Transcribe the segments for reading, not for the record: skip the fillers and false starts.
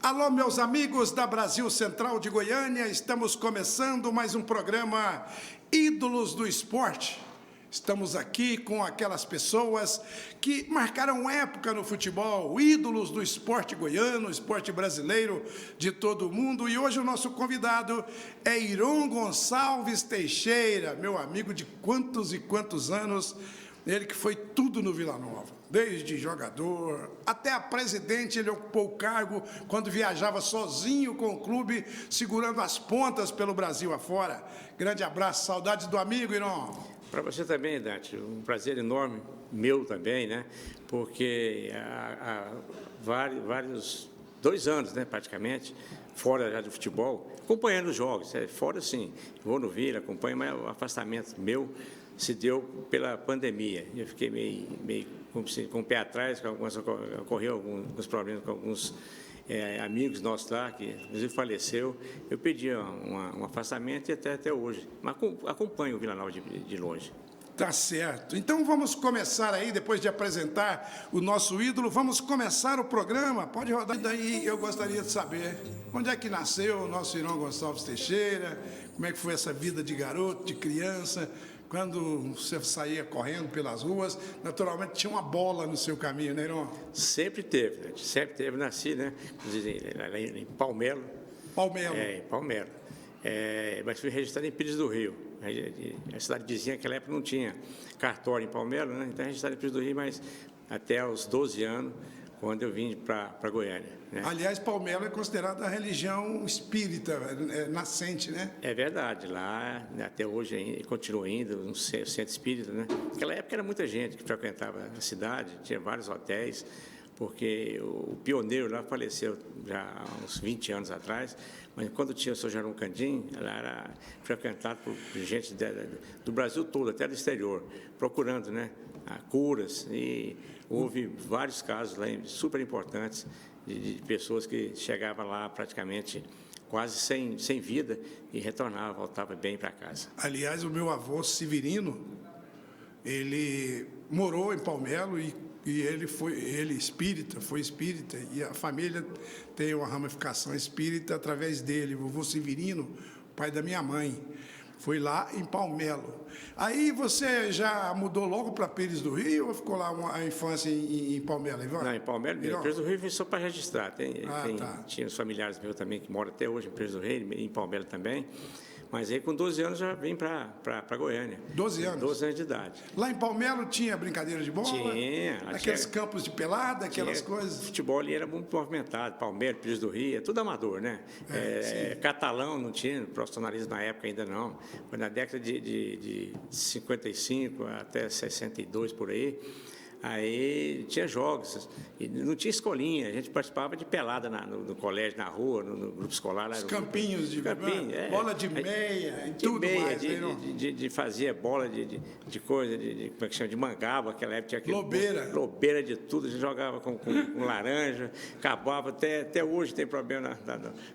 Alô, meus amigos da Brasil Central de Goiânia, estamos começando mais um programa Ídolos do Esporte. Estamos aqui com aquelas pessoas que marcaram época no futebol, ídolos do esporte goiano, esporte brasileiro de todo o mundo. E hoje o nosso convidado é Iron Gonçalves Teixeira, meu amigo de quantos e quantos anos, ele que foi tudo no Vila Nova, desde jogador até a presidente. Ele ocupou o cargo quando viajava sozinho com o clube, segurando as pontas pelo Brasil afora. Grande abraço, saudades do amigo, Iron. Para você também, Dante, um prazer enorme, meu também, né? Porque há vários 2 anos, né, praticamente, fora já do futebol, acompanhando os jogos, fora sim, vou no Vila, acompanho, mas o afastamento meu se deu pela pandemia. Eu fiquei meio com o pé atrás, ocorreu alguns problemas com alguns amigos nossos lá, que inclusive faleceu. Eu pedi um afastamento e até hoje. Mas acompanho o Vila Nova de longe. Tá certo. Então vamos começar aí, depois de apresentar o nosso ídolo, vamos começar o programa. Pode rodar. Daí eu gostaria de saber onde é que nasceu o nosso Iron Gonçalves Teixeira, como é que foi essa vida de garoto, de criança. Quando você saía correndo pelas ruas, naturalmente tinha uma bola no seu caminho, né, Iron? Sempre teve. Nasci, né? Em Palmelo. Palmelo. Em Palmelo. Mas fui registrado em Pires do Rio. A cidade vizinha, naquela época, não tinha cartório em Palmelo, né? Então, registrado em Pires do Rio, mas até os 12 anos, quando eu vim para Goiânia. Né? Aliás, Palmelo é considerada a religião espírita, nascente, né? É verdade, lá até hoje continua indo, no centro espírita, né? Naquela época era muita gente que frequentava a cidade, tinha vários hotéis, porque o pioneiro lá faleceu já há uns 20 anos atrás, mas quando tinha o Sr. Jerônimo Candim, ela era frequentada por gente do Brasil todo, até do exterior, procurando, né, curas, e houve vários casos lá super importantes de pessoas que chegavam lá praticamente quase sem vida e retornavam, voltavam bem para casa. Aliás, o meu avô Severino, ele morou em Palmelo e ele foi espírita, e a família tem uma ramificação espírita através dele. O vovô Severino, pai da minha mãe, foi lá em Palmelo. Aí você já mudou logo para Pires do Rio ou ficou lá a infância em Palmelo, Ivan? Não, em Palmelo, Pires do Rio foi só para registrar. Tá. Tinha os familiares meus também que moram até hoje em Pires do Rio, em Palmelo também. Mas aí, com 12 anos, já vim para Goiânia. 12 anos? 12 anos de idade. Lá em Palmelo tinha brincadeira de bola? Tinha. Aqueles campos de pelada, aquelas coisas? O futebol ali era muito movimentado. Palmeiras, Pires do Rio, tudo amador, né? Catalão não tinha profissionalismo na época ainda não. Foi na década de 55 até 62, por aí. Aí tinha jogos, e não tinha escolinha, a gente participava de pelada no colégio, na rua, no grupo escolar. Os campinhos de bola de meia, e tudo meia, mais. De fazer bola de coisa, como é que chama, de mangaba, aquela época tinha aquele... Lobeira de tudo, a gente jogava com laranja, acabava, até hoje tem problema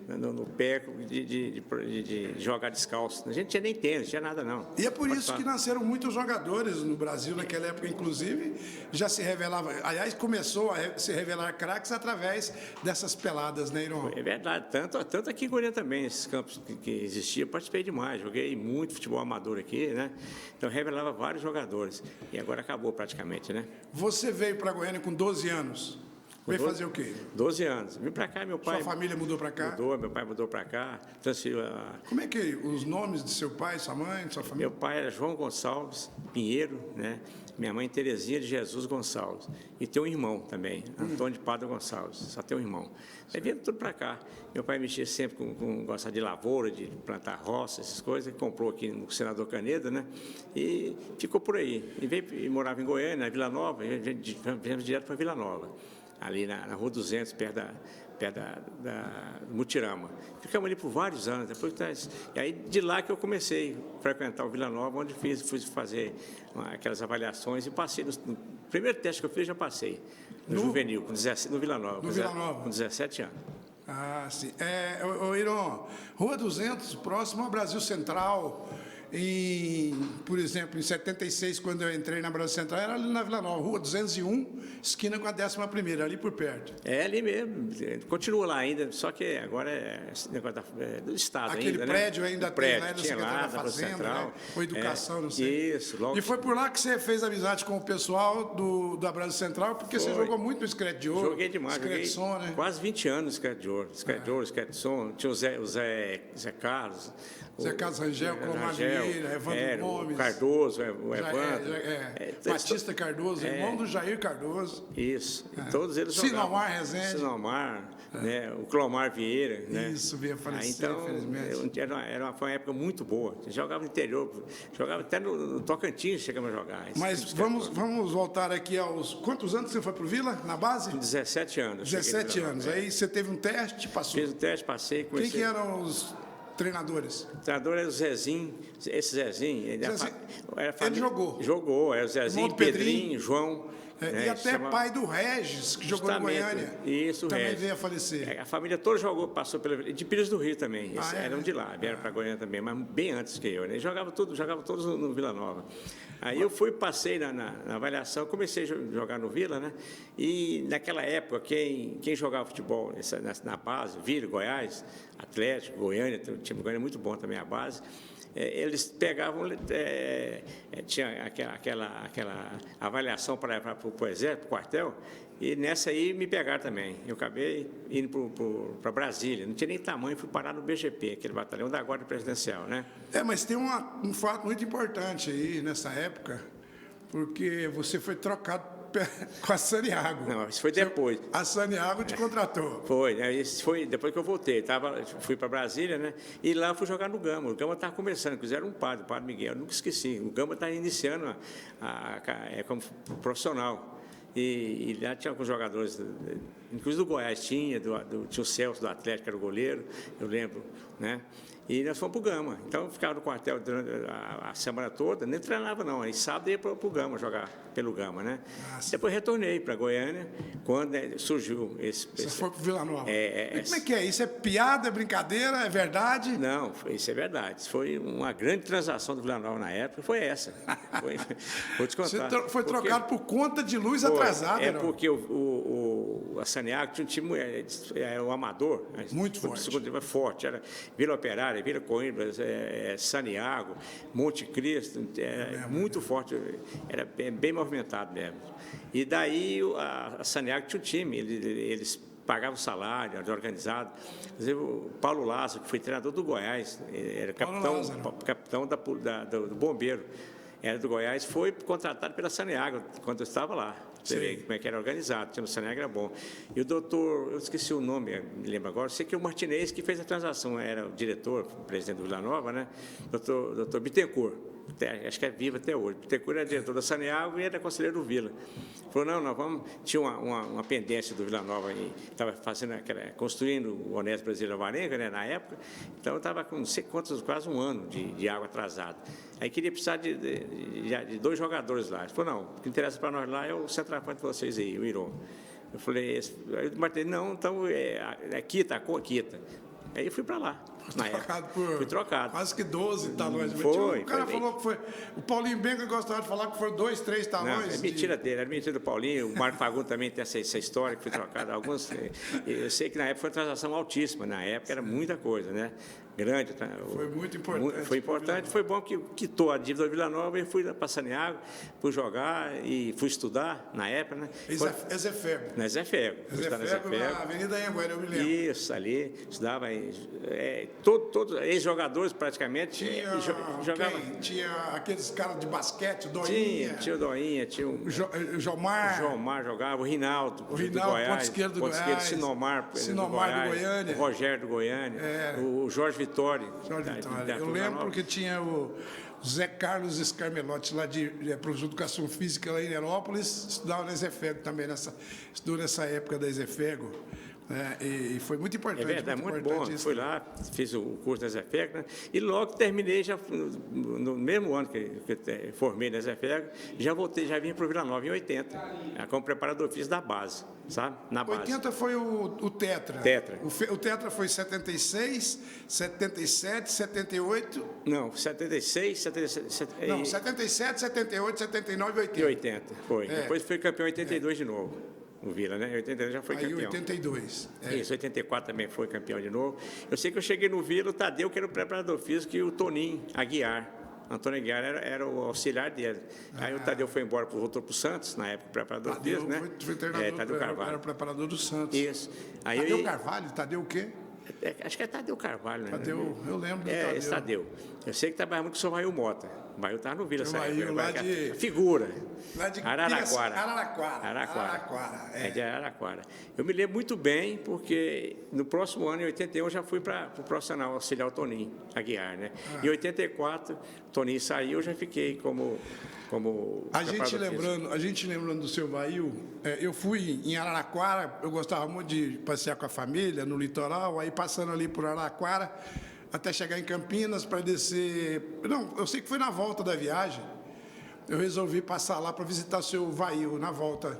no pé de jogar descalço. A gente não tinha nem tênis, não tinha nada não. E é por isso que nasceram muitos jogadores no Brasil naquela época, inclusive... Já se revelava, aliás, começou a se revelar craques através dessas peladas, né, Iron? É verdade, tanto aqui em Goiânia também, esses campos que existiam, participei demais, joguei muito futebol amador aqui, né? Então revelava vários jogadores, e agora acabou praticamente, né? Você veio para Goiânia com 12 anos. Veio fazer o quê? 12 anos. Vim para cá, meu pai... Sua família mudou para cá? Mudou, meu pai mudou para cá, transferiu a... Como é que os nomes de seu pai, sua mãe, de sua família? Meu pai era João Gonçalves Pinheiro, né? Minha mãe Terezinha de Jesus Gonçalves. E tem um irmão também, Antônio de Padre Gonçalves. Só tem um irmão. Aí vindo tudo para cá. Meu pai mexia sempre com gostar de lavoura, de plantar roça, essas coisas. Comprou aqui no Senador Canedo, né? E ficou por aí. E morava em Goiânia, na Vila Nova. Viemos direto para Vila Nova, ali na Rua 200, perto da Mutirama. Ficamos ali por vários anos. E aí, de lá que eu comecei a frequentar o Vila Nova, onde fui fazer aquelas avaliações e passei. No primeiro teste que eu fiz, já passei. No juvenil, no Vila Nova. No Vila Nova. Com 17 anos. Ah, sim. Iron, Rua 200, próximo ao Brasil Central. por exemplo, em 76, quando eu entrei na Brasil Central, era ali na Vila Nova, Rua 201, esquina com a 11ª, ali por perto. É ali mesmo, continua lá ainda, só que agora é esse negócio do Estado Aquele ainda, prédio né? ainda O tem prédio, lá da tinha Secretaria lá, da na Brasil Fazenda, Central. né? Ou Educação, não sei. Isso, logo. E foi por lá que você fez amizade com o pessoal da Brasil Central, porque você jogou muito no Screte de Ouro. Joguei demais, Screte joguei Som, né? quase 20 anos no Screte de Ouro. Screte de Ouro, Screte de Som, tinha o Zé Carlos. Zé Carlos Rangel, Clomar Vieira, Evandro Gomes. O Cardoso, o Evandro. Batista Cardoso, irmão do Jair Cardoso. Isso, e todos eles jogavam. Sinomar Rezende. Sinomar, né? O Clomar Vieira. Né? Isso, veio a falecer, então, infelizmente. Foi uma época muito boa. Jogava no interior, jogava até no Tocantins, chegamos a jogar. Mas vamos voltar aqui aos... Quantos anos você foi para o Vila, na base? 17 anos. 17 anos. Aí você teve um teste, passou. Fiz o teste, passei. Quem que eram os treinadores? O treinador era o Zezinho. Esse Zezinho... Ele jogou? Jogou. Era o Zezinho, Pedrinho, João... e até pai do Regis, que jogou no Goiânia. Isso, também Regis. veio a falecer. A família toda jogou, passou pela... De Pires do Rio também. Eram de lá, vieram para Goiânia também, mas bem antes que eu. Né? Jogavam todos no Vila Nova. Aí eu passei na avaliação, comecei a jogar no Vila, né? E naquela época, quem jogava futebol na base, Vila, Goiás, Atlético, Goiânia, o time Goiânia é muito bom também a base. Eles pegavam, tinha aquela avaliação para o exército, para o quartel, e nessa aí me pegaram também. Eu acabei indo para Brasília, não tinha nem tamanho, fui parar no BGP, aquele batalhão da Guarda Presidencial, né? Mas tem um fato muito importante aí nessa época, porque você foi trocado com a Saniago. Não, isso foi depois. A Saniago te contratou. Foi, né? Isso foi depois que eu voltei. Fui para Brasília, né? E lá eu fui jogar no Gama. O Gama estava começando, fizeram um padre, o Padre Miguel, eu nunca esqueci. O Gama está iniciando como profissional. E lá tinha alguns jogadores, inclusive do Goiás tinha o Celso do Atlético, que era o goleiro, eu lembro, né? E nós fomos para o Gama. Então, ficava no quartel durante a semana toda, nem treinava não. Aí sábado ia para o Gama jogar pelo Gama, né? Depois retornei para Goiânia, quando surgiu esse... Você foi para o Vila Nova. E como é que é? Isso é piada, é brincadeira, é verdade? Não, isso é verdade. Isso foi uma grande transação do Vila Nova na época, foi essa. Vou te contar. Você foi trocado por conta de luz atrasada, não? Porque a Saniago tinha um time, o Amador. Muito forte. Forte. Era Vila Operária, Vila Coimbra, Saniago, Monte Cristo, muito forte, era bem movimentado mesmo. E daí a Saniago tinha um time, eles pagavam salário, era organizado. Inclusive, o Paulo Lázaro, que foi treinador do Goiás, era capitão do Bombeiro, era do Goiás, foi contratado pela Saniago quando eu estava lá. Você vê como é que era organizado, tinha no Saniago, era bom. E o doutor, eu esqueci o nome, me lembro agora, sei que o Martinez que fez a transação, era o diretor, o presidente do Vila Nova, né? Doutor Bittencourt, acho que é vivo até hoje. Bittencourt era diretor da Saniago e era conselheiro do Vila. Falou, não, tinha uma pendência do Vila Nova, estava construindo o Honesto Brasileiro Alvarenga, né, na época, então eu estava com não sei quantos, quase um ano de água atrasada. Aí queria precisar de 2 jogadores lá. Ele falou, não, o que interessa para nós lá é o centroavante de vocês aí, o Iron. Eu falei, aí o Martinez, não, então quita. Aí eu fui para lá. Fui trocado. Quase que 12 talões. Foi. O cara falou que foi. O Paulinho Benga gostava de falar que foram 2, 3 talões. Não, é mentira dele, era mentira do Paulinho. O Marco Fagundes também tem essa história que foi trocado. Alguns, eu sei que na época foi uma transação altíssima. Na época era muita coisa, né? Grande. Foi muito importante. Foi importante, foi bom que quitou a dívida da Vila Nova e fui para Saniago, fui jogar e fui estudar na época, né? Ezefego. Na Ezefego. Na Avenida Anhanguera, eu me lembro. Isso, ali, estudava. Todos ex-jogadores praticamente jogavam. Tinha aqueles caras de basquete, o Doinha. Tinha o Doinha, tinha o Jomar. O Jomar jogava, o Rinaldo do Goiás. Ponto esquerdo do Goiás. Sinomar do Goiânia. O Rogério do Goiânia. O Jorge Vitória. Eu lembro que tinha o Zé Carlos Escarmelotti, lá de professor de Educação Física lá em Herópolis, estudava na Ezefego também, estudou nessa época da Ezefego. E foi muito importante. É verdade, muito bom. Isso. Fui lá, fiz o curso da ZEFEG, né? E logo terminei, já no mesmo ano que eu formei na ZEFEG, já voltei, já vim para o Vila Nova em 80, como preparador físico da base, sabe? Na base. 80 foi o Tetra. Tetra. O Tetra foi 76, 77, 78. Não, 76, 77. Não, 77, 78, 79 e 80. E 80, foi. É. Depois foi campeão em 82 de novo. O Vila, né? Em 82 já foi Aí campeão. 82. Isso, 84 também foi campeão de novo. Eu sei que eu cheguei no Vila, o Tadeu, que era o preparador físico, e o Toninho Aguiar. Antônio Aguiar era o auxiliar dele. Aí o Tadeu foi embora, voltou para o Santos, na época, preparador físico, né? Foi treinador, Tadeu Carvalho. era o preparador do Santos. Isso. Aí Tadeu Carvalho? Tadeu o quê? Acho que é Tadeu Carvalho, né? Tadeu, eu lembro do Tadeu. Tadeu. Tadeu. Eu sei que trabalhava muito com o seu Vail Mota. O Vail estava no Vila, O sabe? Vail, lá de... Figura. Lá de Araraquara. Araraquara. É de Araraquara. Eu me lembro muito bem, porque no próximo ano, em 81, eu já fui para o profissional auxiliar o Toninho Aguiar, né? Em 84, o Toninho saiu, eu já fiquei como a gente lembrando do seu Vail, eu fui em Araraquara, eu gostava muito de passear com a família no litoral, aí passando ali por Araraquara, até chegar em Campinas para descer. Não, eu sei que foi na volta da viagem. Eu resolvi passar lá para visitar o seu Vail na volta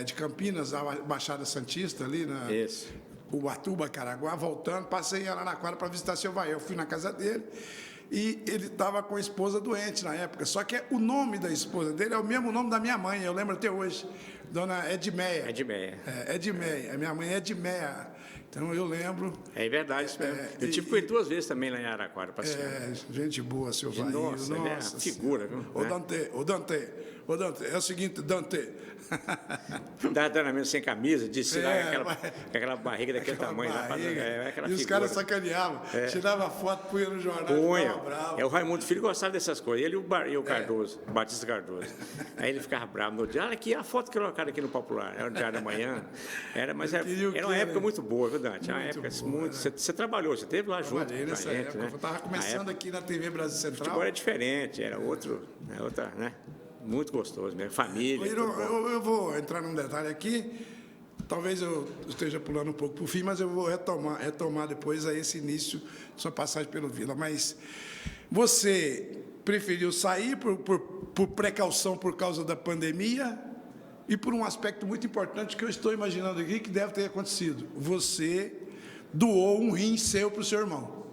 de Campinas, a Baixada Santista ali, Isso. Ubatuba, Caraguá, voltando, passei em Araraquara para visitar o seu Vail. Eu fui na casa dele. E ele estava com a esposa doente na época. Só que o nome da esposa dele é o mesmo nome da minha mãe, eu lembro até hoje. Dona Edmeia. Edmeia. Edmeia. A minha mãe é Edmeia. Então eu lembro. É verdade isso mesmo. Eu tive com ele 2 vezes também lá em Araraquara. Gente boa, seu Vail. Nossa, ele é figura, viu? Ô Dante, é o seguinte, Dante. Dá treinamento sem camisa, disse lá aquela barriga daquele tamanho. E os caras sacaneavam. Tirava foto, punha no jornal. O Raimundo Filho gostava dessas coisas. Ele e o Cardoso, o Batista Cardoso. Aí ele ficava bravo no dia. Olha aqui a foto que colocaram aqui no Popular. Era o Diário da Manhã. Era uma época muito boa, viu, Dante? Uma época muito. Você trabalhou, você esteve lá junto. Trabalhei nessa época. Né? Eu estava começando aqui na TV Brasil Central. O futebol era diferente, era outra, né? Muito gostoso mesmo, família. Eu vou entrar num detalhe aqui, talvez eu esteja pulando um pouco para o fim, mas eu vou retomar depois a esse início de sua passagem pelo Vila. Mas você preferiu sair por precaução por causa da pandemia e por um aspecto muito importante que eu estou imaginando aqui que deve ter acontecido. Você doou um rim seu para o seu irmão.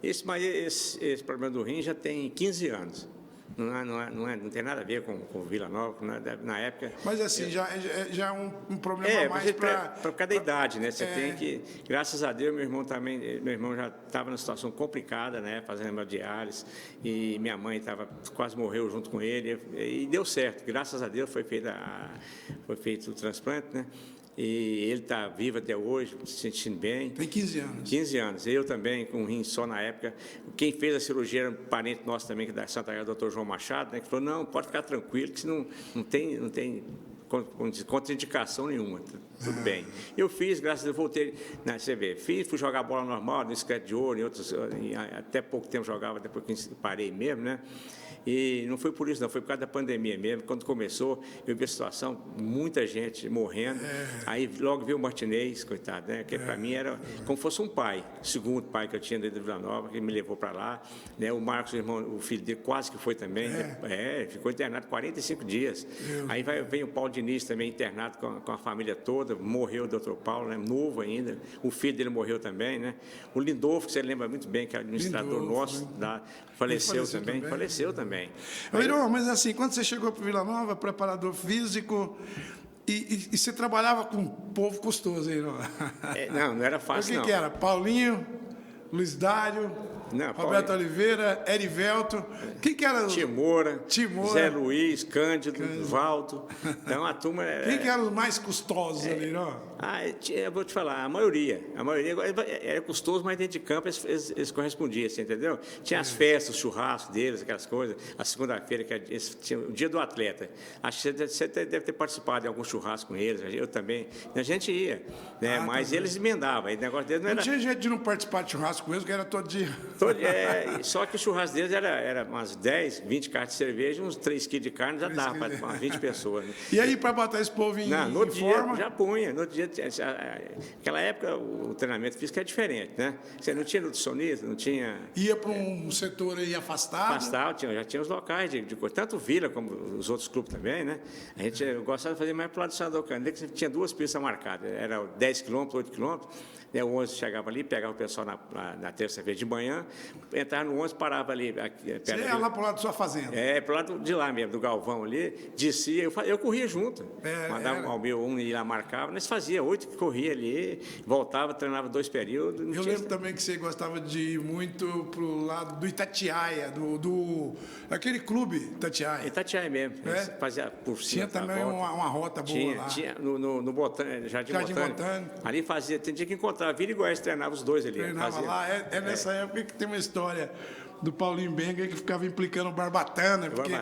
Esse problema do rim já tem 15 anos. Não tem nada a ver com Vila Nova, na época. Mas assim, já é um problema mais para cada idade, né? Você tem que, graças a Deus, meu irmão já estava numa situação complicada, né? Fazendo hemodiálise, e minha mãe quase morreu junto com ele, e deu certo. Graças a Deus foi feito o transplante, né? E ele está vivo até hoje, se sentindo bem. Tem 15 anos. 15 anos. Eu também, com um rim só na época. Quem fez a cirurgia era um parente nosso também, que é da Santa Casa, o doutor João Machado, né, que falou, não, pode ficar tranquilo, que não tem contraindicação nenhuma, tudo bem. Eu fiz, graças a Deus, voltei, né, você vê, fui jogar bola normal, no Escrete de Ouro, até pouco tempo jogava, depois que parei mesmo, né? E não foi por isso, não, foi por causa da pandemia mesmo. Quando começou, eu vi a situação, muita gente morrendo. Aí logo veio o Martinez, coitado, né? Que para mim era como fosse um pai, o segundo pai que eu tinha dentro de Vila Nova, que me levou para lá. Né? O Marcos, o filho dele, quase que foi também. Ficou internado 45 dias. Aí vem o Paulo Diniz também internado com a família toda, morreu o doutor Paulo, né? Novo ainda. O filho dele morreu também, né? O Lindolfo, que você lembra muito bem, que é administrador nosso, faleceu também. Irmão, mas assim, quando você chegou para Vila Nova, preparador físico, e você trabalhava com um povo custoso, hein, irmão? Não era fácil, não. O que era? Paulinho, Luiz Dário, Roberto Oliveira, Erivelto. Quem que era? Timora, Zé Luiz, Cândido, Valdo. Então a turma era... Quem que eram os mais custosos ali, não? Eu vou te falar, a maioria era custoso, mas dentro de campo eles correspondiam, assim, entendeu? Tinha as festas, os churrascos deles, aquelas coisas. A segunda-feira, tinha o dia do atleta. Acho que você deve ter participado de algum churrasco com eles, eu também. A gente ia, né? Mas eles emendavam. O negócio deles não era... Não tinha jeito de não participar de churrasco com eles, porque era todo dia. Só que o churrasco deles era umas 10, 20 cartas de cerveja, uns 3 quilos de carne, já dava para umas 20 pessoas. Né? E aí, para botar esse povo em no outro forma... dia já punha. No outro dia Naquela época, o treinamento físico é diferente, né? Você não tinha nutricionista, não tinha... Ia para um setor aí afastado. Já tinha os locais de coisa, tanto Vila como os outros clubes também, né? A gente gostava de fazer mais para o lado do Senador Cândido, que tinha 2 pistas marcadas, era 10 quilômetros, 8 quilômetros, né? O 11 chegava ali, pegava o pessoal na terça-feira de manhã, entrava no 11, parava ali. Você ia lá para o lado da sua fazenda? Para o lado de lá mesmo, do Galvão ali, descia, eu corria junto, mandava ao meu ir lá, marcava, nós fazia 8 que corria ali, voltava, treinava 2 períodos. Eu lembro também que você gostava de ir muito para o lado do Itatiaia, aquele clube Itatiaia. Itatiaia mesmo, fazia por cima. Tinha também uma rota boa lá. Tinha no Jardim Botânico. Ali fazia, tem dia que encontrava, Vila e Goiás treinava os dois ali. Treinava lá, nessa época que tem uma história do Paulinho Benga que ficava implicando o Barbatana, porque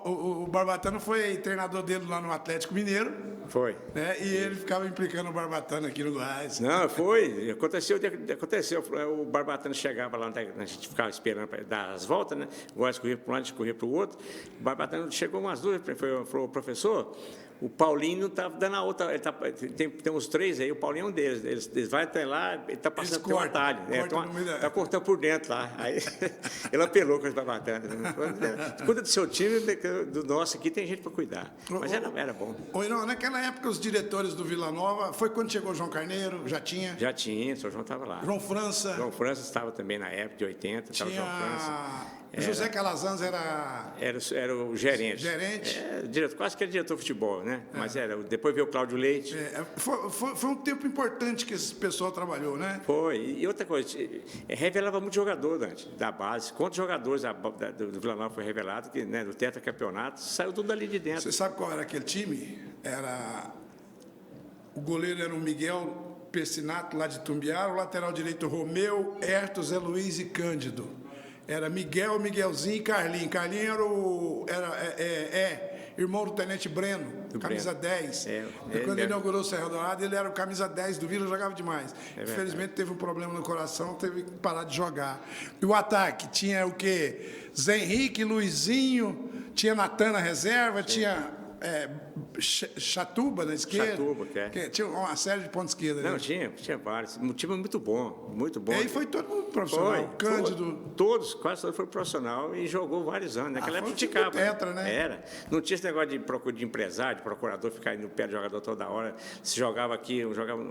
o Barbatana foi treinador dele lá no Atlético Mineiro. Foi. Né? E ele ficava implicando o Barbatana aqui no Goiás. Não, foi. Aconteceu, o Barbatana chegava lá, a gente ficava esperando para dar as voltas, né? O Goiás corria para um lado, a gente corria para o outro. O Barbatana chegou umas duas, falou, professor, o Paulinho está dando a outra, tem uns 3 aí, o Paulinho é um deles. Eles vai até lá, ele está passando por um atalho. Está cortando por dentro lá. Aí ele apelou com os Barbatana. Cuida do seu time, do nosso aqui, tem gente para cuidar. Mas era bom. Não, naquela época, os diretores do Vila Nova, foi quando chegou o João Carneiro? Já tinha? Já tinha, o Sr. João estava lá. João França? João França estava também na época de 80, estava o João França. José Calazans era o gerente. Quase que era diretor de futebol, né? Mas depois veio o Cláudio Leite. Foi um tempo importante que esse pessoal trabalhou, né? Foi. E outra coisa, revelava muito jogador, Dante, da base. Quantos jogadores do Vila Nova foi revelado, que, né, do tetracampeonato, saiu tudo ali de dentro. Você sabe qual era aquele time? O goleiro era o Miguel Persinato, lá de Tumbiara, o lateral direito Romeu, Herto, Zé Luiz e Cândido. Era Miguel, Miguelzinho e Carlinho. Carlinho era irmão do Tenente Breno, camisa 10. Quando ele inaugurou o Serra Dourada, ele era o camisa 10 do Vila, jogava demais. Infelizmente teve um problema no coração, teve que parar de jogar. E o ataque tinha o quê? Zé Henrique, Luizinho, tinha Natan na reserva, tinha Chatuba na esquerda. Que tinha uma série de pontos esquerda. Não, tinha vários. Um time muito bom, muito bom. E aí foi todo mundo profissional. Cândido. Quase todos foram profissional e jogou vários anos. Naquela época ficava. Tetra, né? Era. Não tinha esse negócio de empresário, de procurador, ficar indo no pé do jogador toda hora. Se jogava aqui, jogava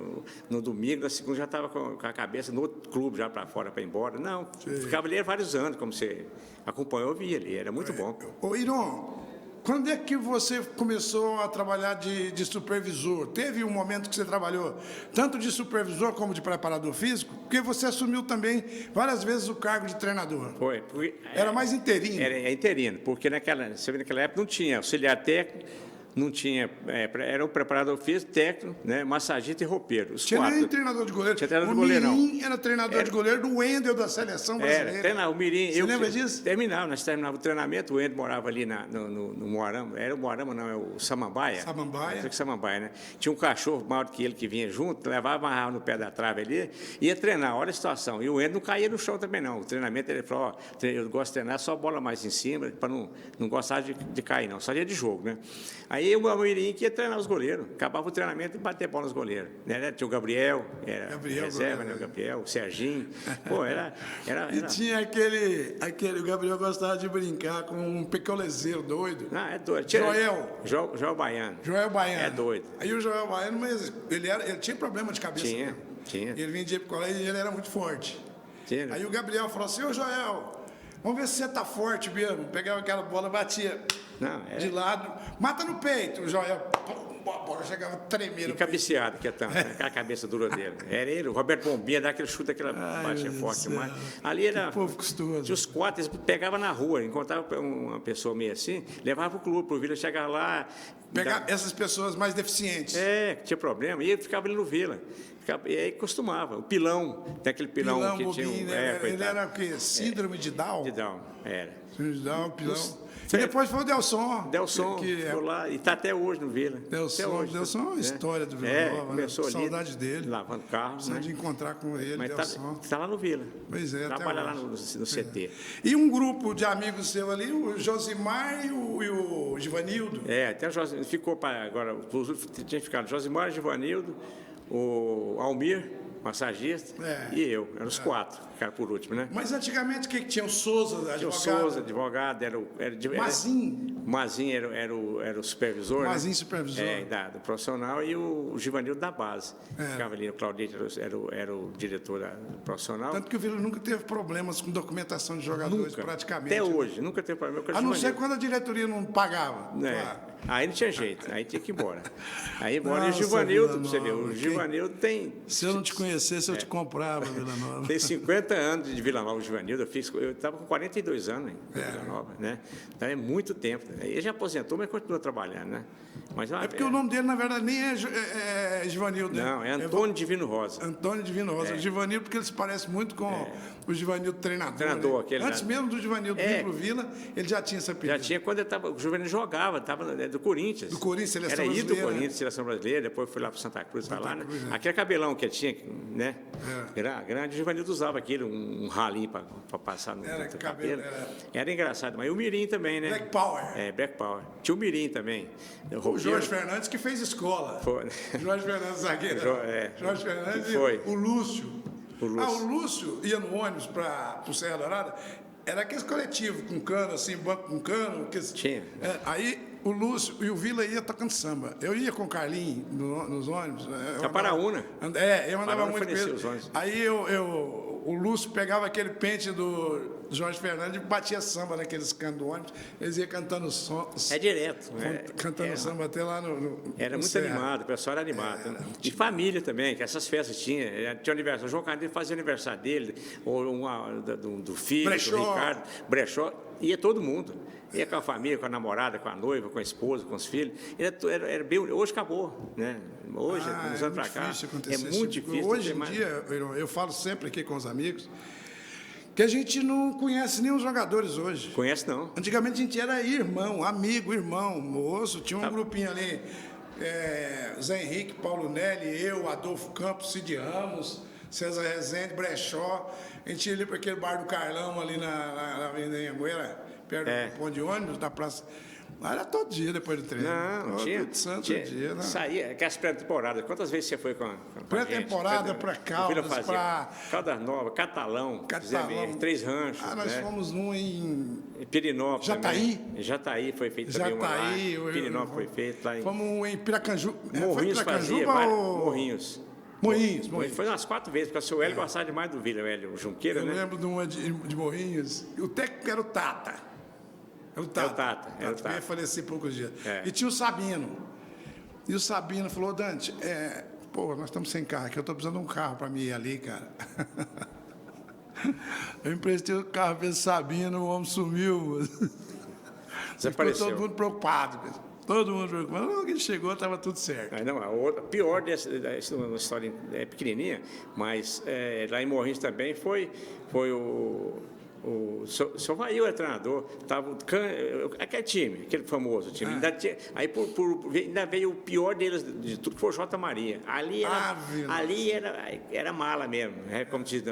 no domingo, na segunda já estava com a cabeça no outro clube, já para fora, para ir embora. Não, ficava ali vários anos, como você acompanhou, eu via ali. Era muito bom. Ô, Iron, quando é que você começou a trabalhar de supervisor? Teve um momento que você trabalhou tanto de supervisor como de preparador físico? Porque você assumiu também várias vezes o cargo de treinador. Foi. Era mais interino. Era interino, porque naquela época não tinha auxiliar técnico, não tinha, era o preparador físico, técnico, né, massagista e roupeiro. Tinha nem treinador de goleiro. Tinha treinador de goleiro, Mirim era treinador de goleiro do Wendel da seleção brasileira. O Mirim. Você lembra disso? Nós terminávamos o treinamento, o Wendel morava ali no Moarama. Era o Moarama, não, é o Samambaia. Samambaia, né? Tinha um cachorro maior que ele que vinha junto, levava, amarrava no pé da trave ali, ia treinar, olha a situação. E o Wendel não caía no chão também, não. O treinamento, ele falou, eu gosto de treinar só bola mais em cima, para não gostar de cair, não. Só dia de jogo, né? Aí o Mirim que ia treinar os goleiros. Acabava o treinamento e bater bola nos goleiros. Né? Tinha o Gabriel, reserva, né? O Gabriel, o Serginho. Pô, era... E tinha o Gabriel gostava de brincar com um pecolezeiro doido. Ah, é doido. Joel Baiano. Joel Baiano. É doido. Aí o Joel Baiano, mas ele tinha problema de cabeça. Tinha. Ele vinha de colégio e ele era muito forte. Tinha. Aí o Gabriel falou assim, ô Joel, vamos ver se você tá forte mesmo. Pegava aquela bola, batia de lado, mata no peito. O Joel, a bola chegava tremendo. E cabeceado, que é tanto, né? Aquela cabeça dura dele. Era ele, o Roberto Bombinha, dá aquele chute, aquela batia forte demais. Ali era... povo custoso. Tinha os 4, eles pegavam na rua, encontrava uma pessoa meio assim, levava pro clube, pro Vila, chegava lá... Pegar essas pessoas mais deficientes. Que tinha problema, e ele ficava ali no Vila. E aí costumava. O Pilão, tem aquele Pilão que bobinho, tinha... né? Ele era o quê? Síndrome de Down? De Down, era. Síndrome de Down, Pilão. E depois foi o Delson. Foi lá, e está até hoje no Vila. Delson é uma história do Vila Nova. Começou ali, saudade dele. Lavando carros, né? De encontrar com ele, mas Delson. Está lá no Vila. Pois é, trabalha lá no CT. E um grupo de amigos seu ali, o Josimar e o Givanildo. Até o Josimar ficou para agora, tinha ficado Josimar, Givanildo, o Almir, massagista, e eu. Eram os 4, ficaram por último, né? Mas antigamente o que tinha? O Souza, advogado? Tinha o Souza, advogado, Mazinho era o supervisor. Mazinho, supervisor. Do profissional, e o Givanildo da base. Ficava ali, o Claudete era o diretor do profissional. Tanto que o Vila nunca teve problemas com documentação de jogadores, praticamente. Até hoje, nunca teve problema com o Givanildo. A não ser quando a diretoria não pagava. Claro. Aí não tinha jeito, aí tinha que ir embora. Aí embora. E o Givanildo, você vê, o Givanildo tem... Se eu não te conhecesse, eu te comprava, Vila Nova. Tem 50 anos de Vila Nova, o Givanildo. Eu estava com 42 anos em Vila Nova, né? Então é muito tempo. Ele já aposentou, mas continua trabalhando, né? Mas, porque o nome dele, na verdade, nem é Givanildo. Não, é Antônio Divino Rosa. Antônio Divino Rosa. O Givanildo, porque ele se parece muito com o Givanildo treinador. Treinador, né? aquele. Antes mesmo do Givanildo vir pro Vila, ele já tinha essa apelido. Já tinha, quando o Givanildo jogava, estava do Corinthians. Do Corinthians, seleção brasileira. Era brasileira. do Corinthians, seleção brasileira, depois foi lá para Santa Cruz, lá, né? Aquele cabelão que ele tinha, né? Era grande, o Givanildo usava aquilo, um ralinho para passar no cabelo. Era engraçado, mas o Mirim também, né? Black Power. Black Power. Tinha o Mirim também. O Jorge Fernandes que fez escola. Foi. Jorge Fernandes zagueiro. Jorge Fernandes foi. E o Lúcio. O Lúcio ia no ônibus para o Serra Dourada. Era aqueles coletivos com cano, assim, banco com cano. Tinha. Aí o Lúcio e o Vila ia tocando samba. Eu ia com o Carlinho nos ônibus. Caparaúna. Eu andava muito com ele. Aí o Lúcio pegava aquele pente do Jorge Fernandes e batia samba naqueles canos do ônibus. Eles iam cantando som. Direto. Cantando samba até lá no Era muito animado, o pessoal era animado. De família também, que essas festas tinha. Tinha aniversário. O João Carneiro fazia aniversário dele, ou do filho, Brechó. do Ricardo. Brechó. Ia todo mundo. Ia com a família, com a namorada, com a noiva, com a esposa, com os filhos. Era bem, hoje acabou, né? Hoje, uns anos para cá, é muito difícil. Hoje em dia, eu falo sempre aqui com os amigos, que a gente não conhece nem os jogadores hoje. Conhece não. Antigamente a gente era irmão, amigo, irmão, moço. Tinha um grupinho ali, Zé Henrique, Paulo Nelly, eu, Adolfo Campos, Cid Ramos, César Rezende, Brechó. A gente ia ali para aquele bar do Carlão ali na Avenida Anhanguera, perto do ponto de ônibus, da praça. Lá era todo dia depois do treino. Não, tinha. Santo dia. Não. Saía, aquelas pré-temporadas. Quantas vezes você foi com a pré-temporada para Caldas, para... Caldas Nova, Catalão. Três Ranchos. Nós fomos num em... Pirinópolis. Jataí. Também. Jataí foi feito também uma lá. Pirinópolis foi feito lá em... Fomos em Piracanju. Morrinhos fazia, Morrinhos. Morrinhos. Foi umas 4 vezes, porque o seu Hélio gostava demais do Vila, o Hélio Junqueira, né? Eu lembro de uma de Morrinhos. O técnico era o Tata. Era o Tata. Veio falecer poucos dias. E tinha o Sabino. E o Sabino falou, Dante, nós estamos sem carro aqui, eu estou precisando de um carro para mim ir ali, cara. Eu emprestei o carro para esse Sabino, o homem sumiu. Desapareceu. Ficou todo mundo preocupado. Todo mundo preocupado. Quando ele chegou, estava tudo certo. A pior dessa uma história pequenininha, mas lá em Morrinhos também foi o seu Vail era treinador, estava aquele time, aquele famoso time. Ainda veio o pior deles de tudo, que foi o J. Maria. Ali era mala mesmo, como diz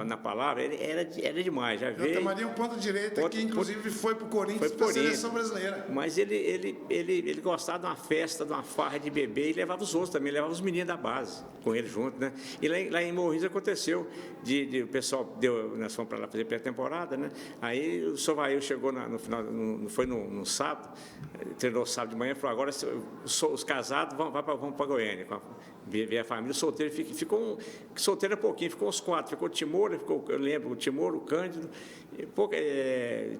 na palavra, era demais. J. Maria é um ponto direito que inclusive foi para o Corinthians, para a seleção brasileira. Mas ele gostava de uma festa, de uma farra de bebê e levava os outros também, levava os meninos da base com ele junto, né? E lá em Morrinhos aconteceu, o pessoal nós fomos para lá fazer pré-temporada, né? Aí o Sovail chegou no final, foi no sábado, treinou sábado de manhã e falou, agora os casados vão para Goiânia, ver a família. O solteiro ficou solteiro pouquinho, ficou uns 4, ficou o Timora, eu lembro, o Timora, o Cândido,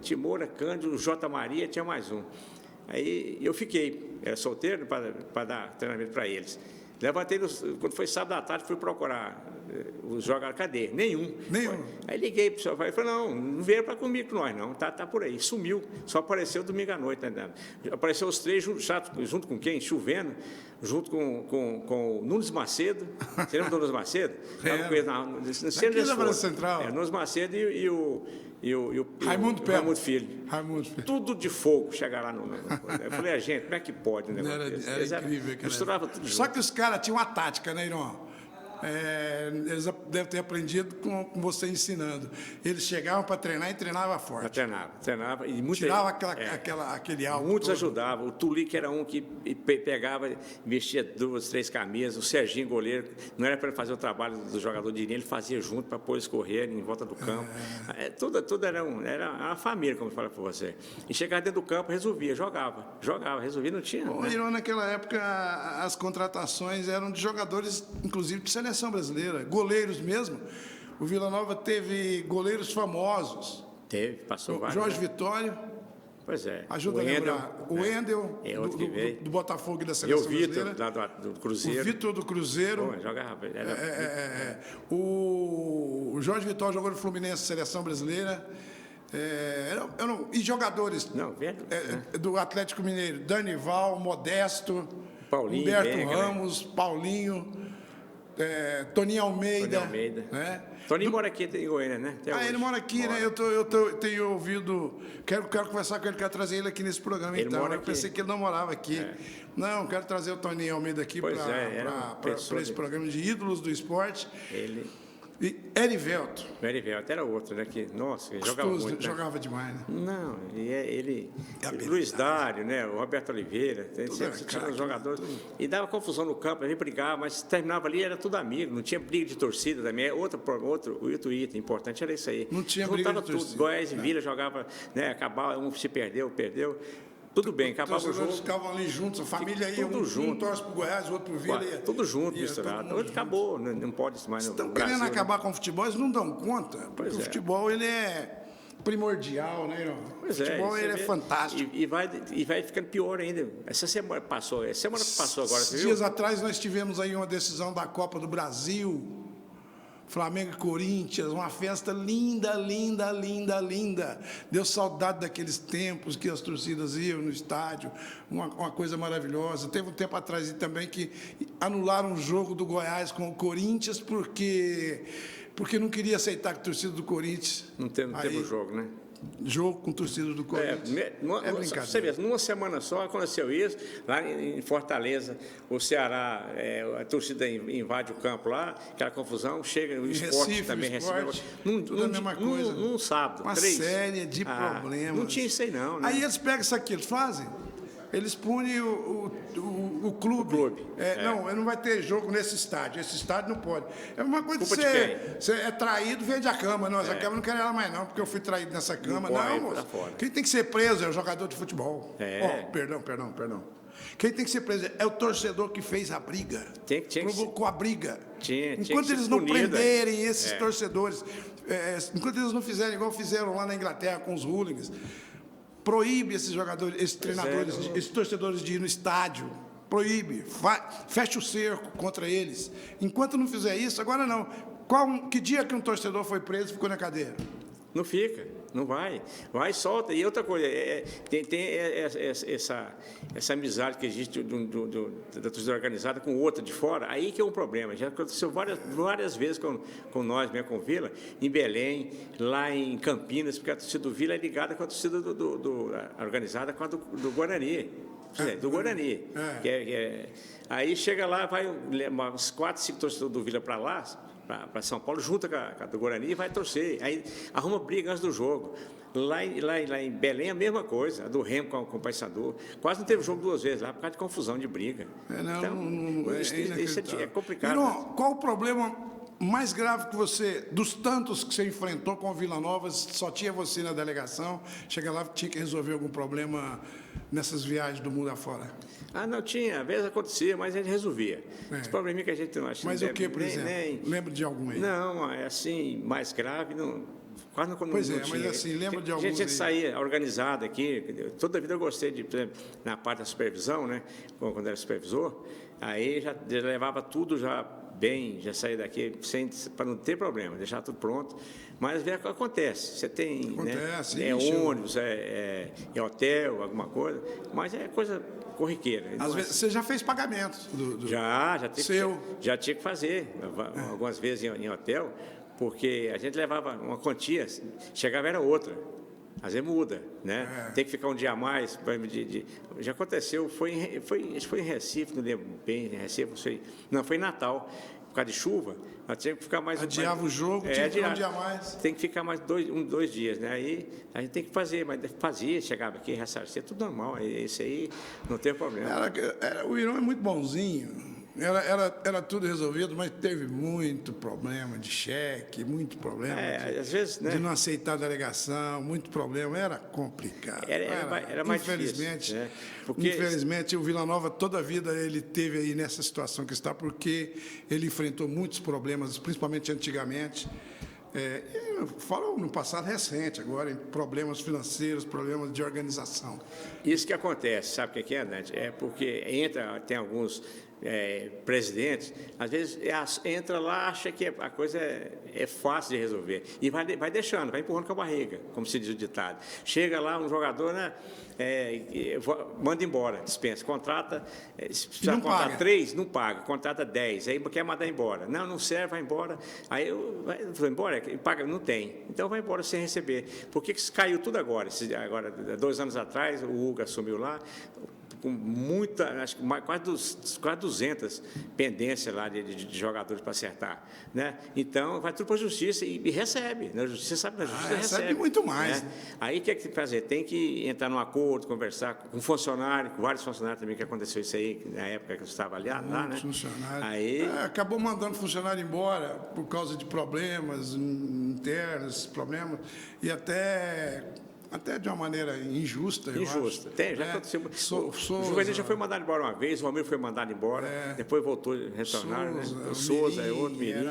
Timora, Cândido, o J. Maria, tinha mais um. Aí eu fiquei, era solteiro para dar treinamento para eles. Levantei, quando foi sábado à tarde, fui procurar os jogadores. Cadê? Nenhum. Aí liguei para o senhor e falei, não veio para comigo com nós, não. Tá por aí. Sumiu. Só apareceu domingo à noite. Né? Apareceu os 3 junto com quem? Chovendo. Junto com o Nunes Macedo. Você lembra do Nunes Macedo? Estava com ele na Central. Nunes Macedo e o Raimundo Filho. Tudo de fogo chegar lá no... Eu falei, gente, como é que pode um negócio desse? Era incrível. Misturava tudo junto. Só que os caras tinham uma tática, né, Irão? Eles devem ter aprendido com você ensinando. Eles chegavam para treinar e treinavam forte. Treinava. E Tirava aquele álcool. Muitos todo. ajudavam. O Tuli, que era um que pegava, vestia 2, 3 camisas. O Serginho, goleiro, não era para ele fazer o trabalho do jogador de linha, ele fazia junto para pôr eles correr em volta do campo. Tudo era uma família, como eu falo para você. E chegava dentro do campo, resolvia, jogava, resolvia, não tinha. Bom, Né? naquela época, as contratações eram de jogadores, inclusive de seleção brasileira, goleiros mesmo. O Vila Nova teve goleiros famosos. Passou vários. Jorge Vitório. Pois é. Ajuda a lembrar. O Wendel, do Botafogo e da seleção brasileira. O Vitor, do Cruzeiro. O Vitor do Cruzeiro. Pô, jogava. O Jorge Vitório jogou no Fluminense, seleção brasileira. E jogadores do Atlético Mineiro, Danival, Modesto, Paulinho, Humberto Venga, Ramos, Paulinho, Toninho Almeida. Né? Toninho mora aqui em Goiânia, né? Ele mora aqui, né? Eu tenho ouvido. Quero conversar com ele, quero trazer ele aqui nesse programa. Ele mora eu aqui. pensei que ele não morava aqui. Não, quero trazer o Toninho Almeida aqui para esse programa de ídolos do esporte. E Erivelto. O Erivelto era outro, né? Nossa, ele jogava muito. Né? Jogava demais, né? Não, Luiz Dário, né? O Roberto Oliveira, tinha os jogadores. E dava confusão no campo, a gente brigava, mas terminava ali, era tudo amigo, não tinha briga de torcida também. Outro item importante era isso aí. Não tinha briga de tudo. torcida. Goiás e Vila jogava, né? Acabava, um se perdeu. Tudo bem, acabava o jogo. Os ficavam ali juntos, a família ia, um torce para o Goiás, o outro para o Vila. Tudo junto, misturado. Hoje acabou, não pode mais. Estão querendo acabar com o futebol, eles não dão conta. Porque o futebol, ele é primordial, né, irmão? O futebol, ele é fantástico. E vai ficando pior ainda. Semana que passou agora, você viu? Dias atrás nós tivemos aí uma decisão da Copa do Brasil, Flamengo e Corinthians, uma festa linda, linda, linda, linda. Deu saudade daqueles tempos que as torcidas iam no estádio, uma coisa maravilhosa. Teve um tempo atrás também que anularam o jogo do Goiás com o Corinthians porque não queria aceitar que a torcida do Corinthians... Não teve o jogo, né? Jogo com torcida do Corinthians. Brincadeira. Você vê, numa semana só aconteceu isso, lá em Fortaleza, o Ceará, a torcida invade o campo lá, aquela confusão, chega o esporte também recebeu. Tudo a mesma coisa. Num sábado. Uma série de problemas. Não tinha isso aí, não. Né? Aí eles pegam isso aqui, eles fazem. Eles punem o clube. Não vai ter jogo nesse estádio. Esse estádio não pode. É uma coisa Culpa de você é traído, vende a cama. Não, essa cama não quero ela mais, não, porque eu fui traído nessa cama. Não, moço. Quem tem que ser preso é o jogador de futebol. Perdão. Quem tem que ser preso é o torcedor que fez a briga. Provocou a briga. Enquanto eles não prenderem esses torcedores, enquanto eles não fizerem igual fizeram lá na Inglaterra com os hooligans, proíbe esses jogadores, esses treinadores, esses torcedores de ir no estádio. Proíbe. Fecha o cerco contra eles. Enquanto não fizer isso, agora não. Que dia que um torcedor foi preso e ficou na cadeira? Não fica, não vai. Vai e solta. E outra coisa, tem essa amizade que existe da torcida organizada com outra de fora, aí que é um problema. Já aconteceu várias vezes com nós, mesmo com o Vila, em Belém, lá em Campinas, porque a torcida do Vila é ligada com a torcida organizada com a do Guarani. Do Guarani. Aí chega lá, vai uns 4, 5 torcedores do Vila para lá, para São Paulo, junta com a do Guarani e vai torcer. Aí arruma briga antes do jogo. Lá em Belém, a mesma coisa, a do Remo com o Paysandu. Quase não teve jogo 2 vezes lá, por causa de confusão, de briga. Isso é complicado. Irmão, qual o problema mais grave dos tantos que você enfrentou com o Vila Nova, só tinha você na delegação, chega lá, tinha que resolver algum problema nessas viagens do mundo afora? Não tinha, às vezes acontecia, mas a gente resolvia. Esse probleminha que a gente não acha. Mas o que, por exemplo? Lembra de algum aí? Não, é assim, mais grave, quase não tinha. Mas assim, lembra de algum? A gente saía organizada aqui, toda a vida eu gostei de, por exemplo, na parte da supervisão, né, quando era supervisor, aí já levava tudo já bem, já saía daqui para não ter problema, deixar tudo pronto. Mas às vezes acontece, você tem ônibus, é hotel, alguma coisa, mas é coisa corriqueira. Às vezes você já fez pagamentos? Já tinha que fazer, algumas vezes em hotel, porque a gente levava uma quantia, chegava era outra. Às vezes muda, né? Tem que ficar um dia a mais. Já aconteceu, foi em Recife, não lembro bem, em Recife, foi em Natal, por causa de chuva, nós tínhamos que ficar mais... Adiava o jogo, tinha que ficar um dia mais. Tem que ficar mais dois dias, né? Aí a gente tem que fazer, mas fazia, chegava aqui, ressarcia, tudo normal, isso aí não tem problema. O Irão é muito bonzinho. Era tudo resolvido, mas teve muito problema de cheque, muito problema às vezes, né? de não aceitar a delegação, muito problema, era complicado. Era mais infelizmente, difícil, né? Porque... Infelizmente, o Vila Nova, toda a vida, ele teve aí nessa situação que está, porque ele enfrentou muitos problemas, principalmente antigamente. Eu falo no passado recente, agora, em problemas financeiros, problemas de organização. Isso que acontece, sabe o que é, Dante? É porque tem alguns presidentes, às vezes entra lá, acha que a coisa é fácil de resolver, e vai deixando, vai empurrando com a barriga, como se diz o ditado. Chega lá um jogador, né, manda embora, dispensa, contrata, se precisar contratar 3, não paga, contrata 10, aí quer mandar embora. Não serve, vai embora. Aí vai embora, paga, não tem. Então vai embora sem receber. Por que caiu tudo agora? 2 anos atrás, o Hugo assumiu lá, com muita, acho que quase 200 pendências lá de jogadores para acertar, né? Então, vai tudo para a justiça e recebe, né? A justiça sabe que a justiça recebe muito mais. Né? Aí, o que é que tem que fazer? Tem que entrar num acordo, conversar com funcionário, com vários funcionários também, que aconteceu isso aí, na época que eu estava ali, lá, né? Funcionário. Aí... acabou mandando funcionário embora por causa de problemas internos, problemas, e até de uma maneira injusta, eu acho. Já aconteceu. O Juvenil já foi mandado embora uma vez, o Romero foi mandado embora, depois voltou, retornaram, né? O Souza, outro Mirim.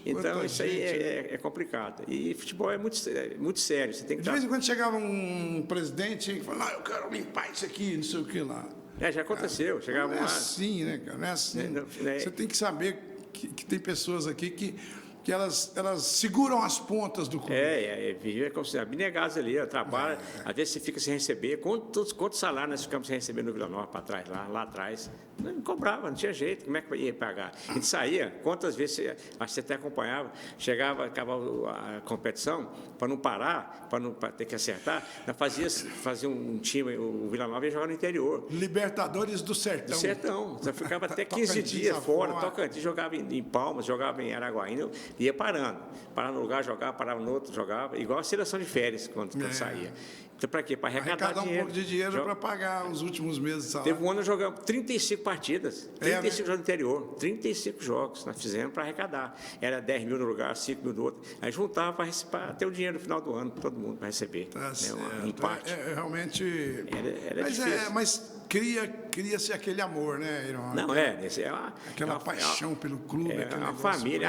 Então, isso aí é complicado. E futebol é muito sério. Você tem que de vez em quando chegava um presidente e falava, eu quero limpar isso aqui, não sei o que lá. Já aconteceu. Chegava não é assim, né, cara? Não é assim. Você tem que saber que tem pessoas aqui que elas seguram as pontas do clube. Vive como se abnegados ali, trabalha, às vezes você fica sem receber. Quantos salários nós ficamos sem receber no Vila Nova para trás, lá atrás? Não cobrava, não tinha jeito, como é que ia pagar? A gente saía, quantas vezes, acho que você até acompanhava, acabava a competição, para não parar, para ter que acertar, fazia um time, o Vila Nova ia jogar no interior. Libertadores do Sertão. Do Sertão, você ficava até 15 dias fora, Tocantins, jogava em Palmas, jogava em Araguaína, ia parando. Parava no lugar, jogava, parava no outro, jogava. Igual a seleção de férias, quando saía. Então, para quê? Para arrecadar dinheiro. Um pouco de dinheiro para pagar os últimos meses de salário. Teve um ano nós jogamos 35 partidas, 35 jogos no interior, 35 jogos nós fizemos para arrecadar. Era 10 mil no lugar, 5 mil no outro. Aí juntava para ter o dinheiro no final do ano, todo mundo para receber. Um empate. Realmente... Era difícil. Mas cria-se aquele amor, né, Irão? Aquela paixão pelo clube. A família,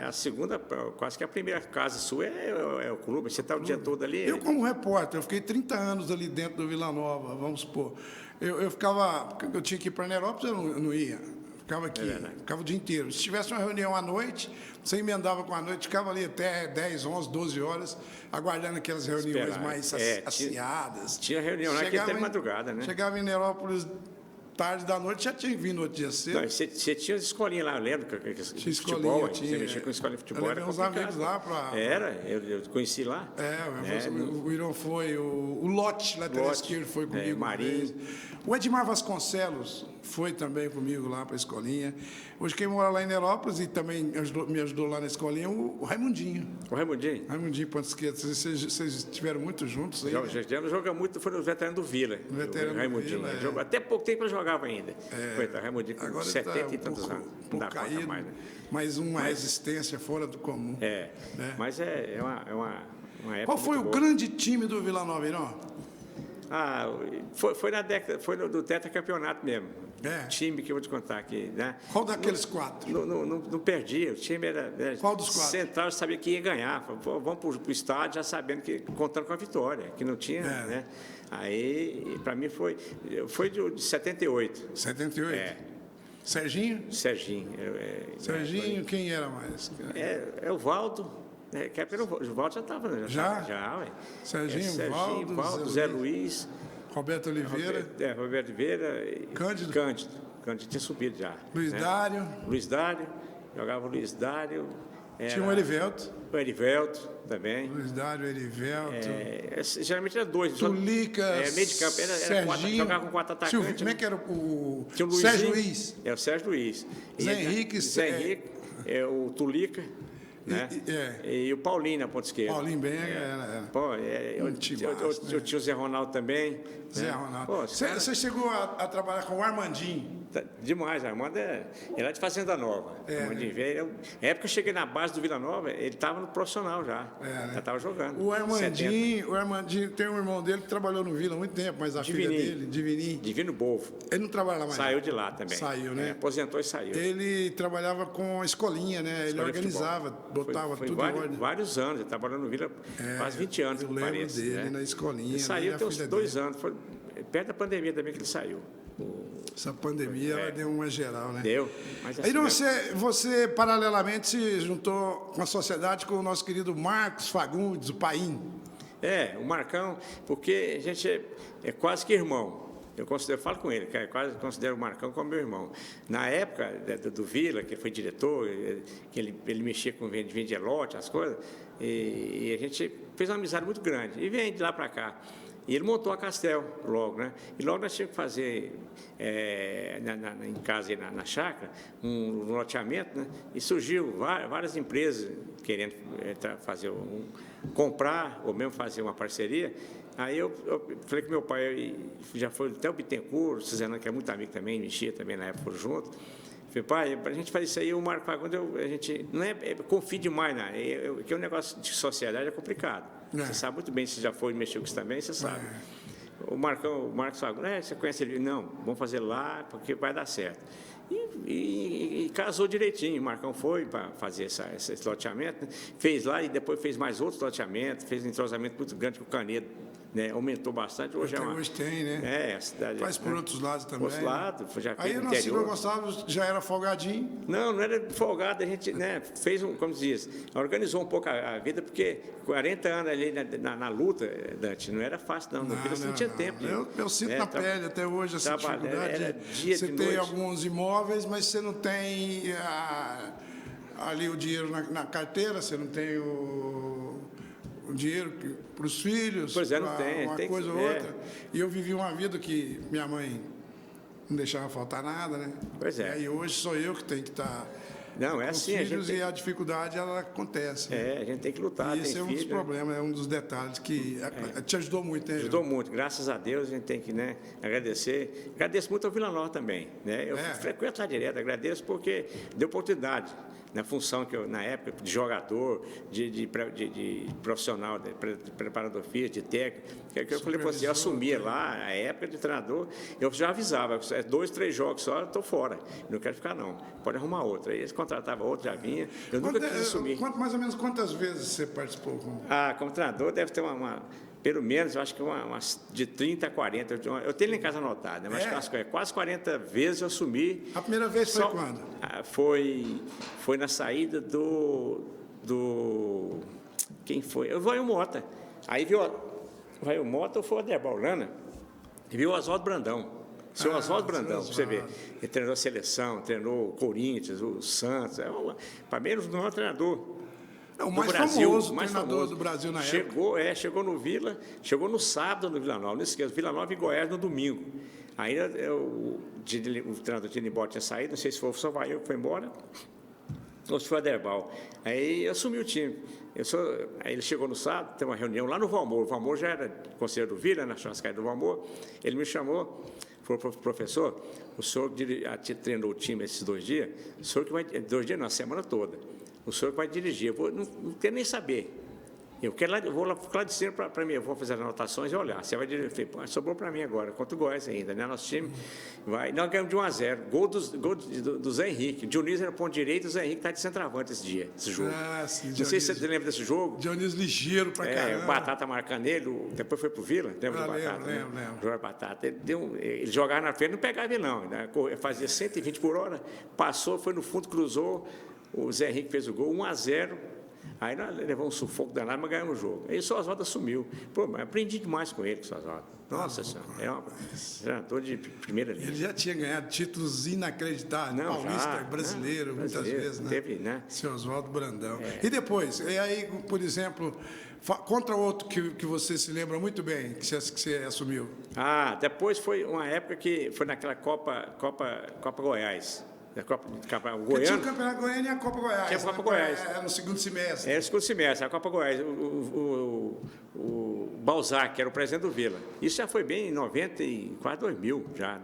a segunda, quase que a primeira casa sua é o clube. Você está o dia todo ali. Eu, como repórter, eu fiquei 30 anos ali dentro do Vila Nova, vamos supor. Eu tinha que ir para Nerópolis, eu não ia. Ficava aqui, ficava o dia inteiro. Se tivesse uma reunião à noite, você emendava com a noite, ficava ali até 10, 11, 12 horas, aguardando aquelas reuniões mais acirradas. Tinha reunião lá que até de madrugada, né? Chegava em Nerópolis, tarde da noite, já tinha vindo outro dia cedo. Você tinha as escolinhas lá, eu lembro, tinha futebol, você mexia com escolinha de futebol. Eu levei uns amigos lá para... eu conheci lá. O Irão foi, o Lote, lateral esquerdo, foi comigo. Marinho. O Edmar Vasconcelos foi também comigo lá para a escolinha. Hoje quem mora lá em Nerópolis e também me ajudou lá na escolinha, o Raimundinho. O Raimundinho? Raimundinho, ponto esquerdo. Vocês estiveram muito juntos aí? Joga muito, foi no veterano do Vila. O Raimundinho. Jogou até pouco tempo ele jogava ainda. Raimundinho com 70 e tantos anos. Não dá conta mais, né? Mas uma resistência fora do comum. Né? Mas é uma época. Qual foi o grande time do Vila Nova, Irão? Foi na década, foi do tetracampeonato mesmo. Time que eu vou te contar aqui, né? Qual daqueles 4? Não perdi, o time era qual dos 4? Central, sabia que ia ganhar. Vamos para o estádio já sabendo contando com a vitória, que não tinha, né? Aí, para mim, foi de 78. 78? Serginho? Serginho. Serginho, quem era mais? O Valdo. O Valdo já estava. Já, ué. Serginho, Valdo, Zé Luiz. Roberto Oliveira. Roberto Oliveira. Cândido. Cândido tinha subido já. Luiz Dário. Luiz Dário. Jogava o Luiz Dário. Tinha o Erivelto. O Erivelto também. Luiz Dário, Erivelto. Geralmente era 2. Tulica, meio de campo. Serginho, jogava com 4 atacantes. como é que era o Tinha o Sérgio Luiz? É o Sérgio Luiz. Zé Henrique. O Tulica. Né? E o Paulinho na ponta esquerda. Paulinho bem era. Pô, eu tinha o Zé Ronaldo também. Zé Ronaldo. Você chegou a trabalhar com o Armandinho? Demais, Armando é lá de Fazenda Nova. Armandinho velho. Na época que eu cheguei na base do Vila Nova, ele estava no profissional já. Já estava jogando. O Armandinho tem um irmão dele que trabalhou no Vila há muito tempo, mas a filha dele, Divininho. Divino Bovo. Ele não trabalha lá mais. Saiu de lá também. Saiu, né? Aposentou e saiu. Ele trabalhava com a escolinha, né? Ele organizava, botava tudo em ordem. Vários anos, ele trabalhou no Vila quase 20 anos, eu lembro dele, na escolinha. Ele saiu tem uns 2 anos, foi perto da pandemia também que ele saiu. Essa pandemia ela deu uma geral, né? Deu. Mas aí você, paralelamente, se juntou com a sociedade com o nosso querido Marcos Fagundes, o Paim. O Marcão, porque a gente é quase que irmão. Eu falo com ele, quase considero o Marcão como meu irmão. Na época do Vila, que ele foi diretor, que ele mexia com vende lote, as coisas, e a gente fez uma amizade muito grande. E vem de lá para cá. E ele montou a Castel logo, né? E logo nós tínhamos que fazer, em casa, na chácara, um loteamento, né? E surgiu várias empresas querendo comprar ou mesmo fazer uma parceria. Aí eu falei com meu pai, já foi até o Bittencourt, o Suzano, que é muito amigo também, mexia também na época, foram junto. Falei, pai, para a gente fazer isso aí, o Marco Fagundes, a gente não confia demais, né? Porque o negócio de sociedade é complicado. Você sabe muito bem, se já foi mexer com isso também, você sabe. O Marcos Fagundes, você conhece ele? Não, vamos fazer lá, porque vai dar certo. E casou direitinho. O Marcão foi para fazer esse loteamento, né? Fez lá e depois fez mais outros loteamentos, fez um entrosamento muito grande com o Canedo. Né, aumentou bastante. Hoje hoje tem, né? A cidade. Faz por outros lados também. Por outros lados, já fez aí o nosso Silvio Gonçalves já era folgadinho? Não era folgado. A gente fez como se diz, organizou um pouco a vida, porque 40 anos ali na luta, Dante, não era fácil, não. Não tinha tempo. Eu sinto na pele até hoje essa dificuldade. Você tem alguns imóveis, mas você não tem ali o dinheiro na carteira, você não tem o dinheiro para os filhos, pois não tem, uma coisa ou outra. E eu vivi uma vida que minha mãe não deixava faltar nada, né? Pois é. E hoje sou eu que tenho que estar com assim, os filhos, e a dificuldade ela acontece. A gente tem que lutar. E esse é um dos problemas, é um dos detalhes que te ajudou muito, né? Ajudou muito, graças a Deus, a gente tem que agradecer. Agradeço muito ao Vila Nova também, né? Eu frequento lá direto, agradeço porque deu oportunidade. Na função que eu, na época, de jogador, de profissional, de preparador físico, de técnico, que eu falei para você, eu assumia lá, a época de treinador, eu já avisava, 2, 3 jogos só, eu estou fora, não quero ficar não, pode arrumar outro. Aí eles contratavam outro, já vinha, eu nunca quis assumir. Mais ou menos quantas vezes você participou? Como treinador deve ter pelo menos, eu acho que umas de 30 a 40. Eu tenho lá em casa anotado, né? Mas quase 40 vezes eu assumi. A primeira vez foi quando? Foi na saída do... Quem foi? O Vaio Mota. Aí viu o Vaio Mota ou foi o Aderbal Lana? E viu o Oswaldo Brandão. Seu Oswaldo Brandão, para você ver. Ele treinou a seleção, treinou o Corinthians, o Santos. Para mim, ele era o maior treinador. O mais famoso treinador do Brasil na época. Chegou no Vila, chegou no sábado no Vila Nova, não esqueça, Vila Nova e Goiás no domingo. Aí o treinador de Nibó tinha saído, não sei se foi o Salvaio que foi embora, ou se foi o Aderbal. Aí eu assumi o time. Aí ele chegou no sábado, tem uma reunião lá no Valmor. O Valmor já era conselheiro do Vila, na churrascaria do Valmor. Ele me chamou, falou, professor, o senhor treinou o time esses 2 dias, o senhor que vai... 2 dias não, a semana toda. O senhor que vai dirigir, eu não quero nem saber. Eu vou lá de cima para mim, eu vou fazer as anotações e olhar. Você vai dirigir, sobrou para mim agora, contra o Goiás ainda, né? Nosso time vai. Nós ganhamos de 1-0, gol do Zé Henrique. Dionísio era ponto direito, o Zé Henrique está de centroavante esse jogo. Sim, não sei se você lembra desse jogo. Dionísio ligeiro para caramba. O Batata marcando ele, depois foi pro Vila, lembra do Batata? Lembro. Jogar Batata. Ele jogava na frente, não pegava ele não, né? Fazia 120 por hora, passou, foi no fundo, cruzou. O Zé Henrique fez o gol, 1-0. Aí nós levamos um sufoco danado, mas ganhamos o jogo. Aí o seu Oswaldo assumiu. Pô, mas aprendi demais com ele, com o seu Oswaldo. Nossa Senhora, é um treinador de primeira linha. Ele já tinha ganhado títulos inacreditáveis, paulista, brasileiro, muitas vezes, né? Teve, né? Seu Oswaldo Brandão. E depois, e aí, por exemplo, contra outro que você se lembra muito bem, que você assumiu. Depois foi uma época que foi naquela Copa Goiás. Da Copa Goiânia. Tinha o Campeonato Goiânia e a Copa Goiás. Tinha a Copa Goiás. Era no segundo semestre. Era no segundo semestre, a Copa Goiás. O Balzac, que era o presidente do Vila. Isso já foi bem em 90 e quase 2000, já,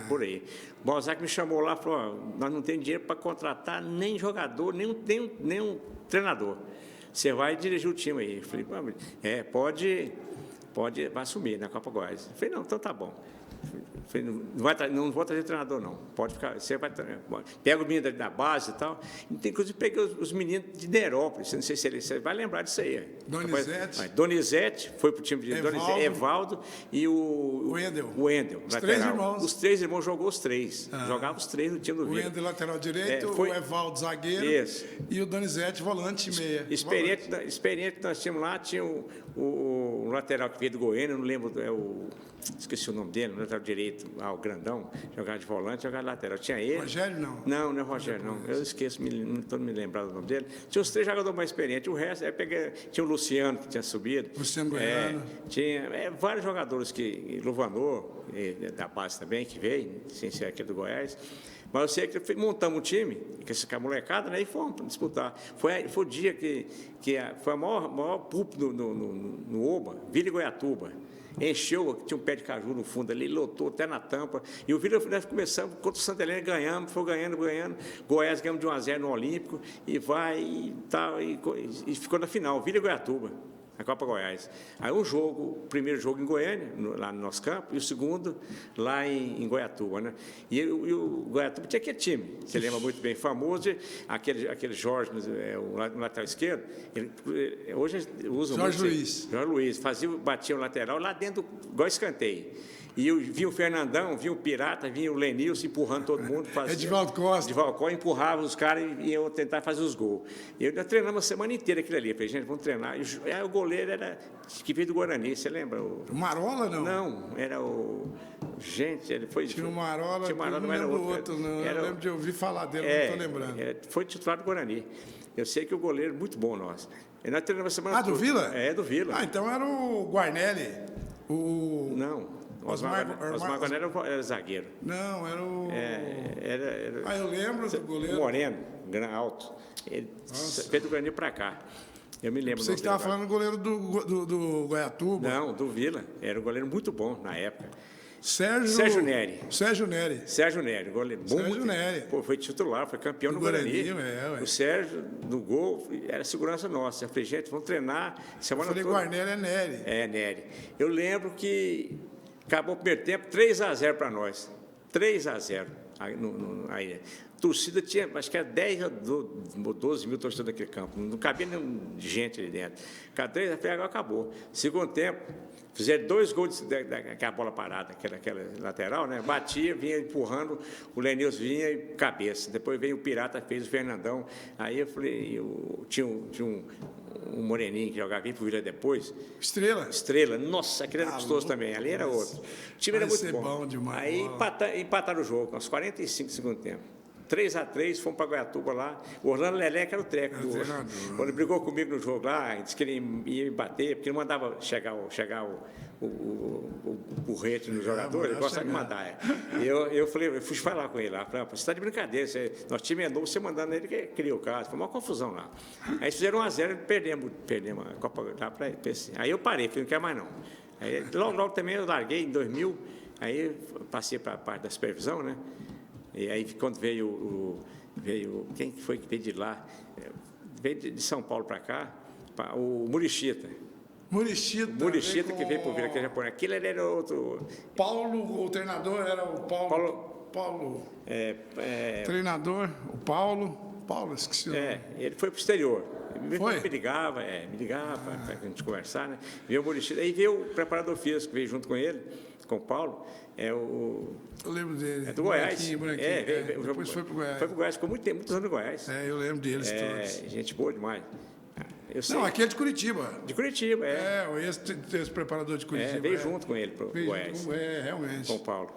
por aí. O Balzac me chamou lá e falou, nós não temos dinheiro para contratar nem jogador, nem um treinador. Você vai dirigir o time aí. Eu falei, pode vai assumir na Copa Goiás. Eu falei, não, então tá bom. Não vou trazer treinador, não. Pode ficar. Você vai. Pega os meninos da base e tal. Inclusive, peguei os meninos de Nerópolis. Não sei se você vai lembrar disso aí. Donizete. Donizete foi para o time de Evaldo e o Wendel. Os três irmãos. Os três irmãos jogou os três. Jogavam os três no time do Vila. O Wendel, lateral direito, o Evaldo, zagueiro. Isso. E o Donizete, volante meia. Experiente nós tínhamos lá, tinha o lateral que veio do Goiânia, não lembro, esqueci o nome dele, no lateral direito, o grandão, jogava de volante, jogava de lateral. Tinha ele. Rogério, não? Não é Rogério, não. Eu esqueço, não estou me lembrando do nome dele. Tinha os três jogadores mais experientes, o resto, tinha o Luciano, que tinha subido. Luciano Goiano. Tinha vários jogadores Luvanor, da base também, que veio, sem ser aquele do Goiás. Mas eu sei que montamos um time, com a molecada, né, e fomos disputar. Foi o dia que foi a maior público no Oba, Vila e Goiatuba. Encheu, tinha um pé de caju no fundo ali, lotou até na tampa. E o Vila, nós começamos contra o Santa Helena, ganhamos, foi ganhando. Goiás ganhamos de 1-0 no Olímpico, e ficou na final, Vila e Goiatuba, na Copa Goiás. Aí o primeiro jogo em Goiânia, lá no nosso campo, e o segundo lá em Goiatuba, né? E o Goiatuba tinha aquele time, você lembra muito bem, famoso, aquele Jorge, o lateral esquerdo, hoje usa Jorge Luiz. Jorge Luiz, batia o lateral lá dentro, igual escanteio. E eu vi o Fernandão, vi o Pirata, vi o Lenilson empurrando todo mundo. Edivaldo Costa. Empurrava os caras e iam tentar fazer os gols. E nós treinamos a semana inteira aquilo ali. Eu falei, gente, vamos treinar. E aí o goleiro era que veio do Guarani, você lembra? O Marola, não? Não, era o... Gente, ele foi... Tinha o Marola, não era outro. Não. Eu lembro de ouvir falar dele, não estou lembrando. Foi titular do Guarani. Eu sei que o goleiro é muito bom nosso. E nós treinamos a semana toda. Do Vila? Do Vila. Então era o Guarnelli. Não. Osmar Guarnelli era zagueiro. Não, era o... eu lembro do goleiro. Moreno, alto. Ele fez do Guarani para cá. Eu me lembro. Você estava falando do goleiro do Goiatuba? Não, do Vila. Era um goleiro muito bom na época. Sérgio Nery. Goleiro bom. Sérgio Nery. Pô, foi titular, foi campeão no Guarani. O Sérgio, no gol, era segurança nossa. Eu falei, gente, vamos treinar. Semana toda. Guarnelli é Nery. Nery. Eu lembro que acabou o primeiro tempo, 3-0 para nós. 3-0. Aí, a torcida tinha, acho que era 10 ou 12 mil torcedores naquele campo. Não cabia nem gente ali dentro. Agora acabou. Segundo tempo, fizeram 2 gols daquela bola parada, aquela lateral, né? Batia, vinha empurrando, o Lenilson vinha e cabeça. Depois veio o Pirata, fez o Fernandão. Aí eu falei, tinha um moreninho que jogava aqui pro Vila depois. Estrela. Nossa, aquele era gostoso também. Ali era outro. O time era muito bom. Demais, aí empataram o jogo, aos 45 do segundo tempo. 3-3, fomos para Goiatuba lá. O Orlando Lelé, que era o técnico. Quando ele brigou comigo no jogo lá, disse que ele ia me bater, porque ele mandava chegar o porrete no jogador, ele gostava de mandar. E eu fui falar com ele lá. Falei, você está de brincadeira, nosso time é novo, você mandando ele que cria o caso. Foi uma confusão lá. Aí fizeram 1-0 e perdemos a Copa lá para PC. Aí eu parei, falei, não quero mais não. Aí, logo também eu larguei em 2000, aí passei para a parte da supervisão, né? E aí, quando veio quem foi que veio de lá? Veio de São Paulo para cá, o Murichita. Murichita que veio para o Vila, que é japonês. Aquele era outro... Paulo, o treinador era o Paulo. Treinador, o Paulo, esqueci o nome. Ele foi para o exterior. Me ligava para a gente conversar, né? Veio o Murichita. Aí veio o preparador físico, que veio junto com ele, com o Paulo. Eu lembro dele. É do Goiás. Depois foi para o Goiás. Foi para o Goiás, ficou muitos anos no Goiás. Eu lembro deles todos. Gente boa demais. Eu sei. Não, aquele de Curitiba. De Curitiba, Esse preparador de Curitiba. Veio junto com ele para o Goiás. Realmente. São Paulo.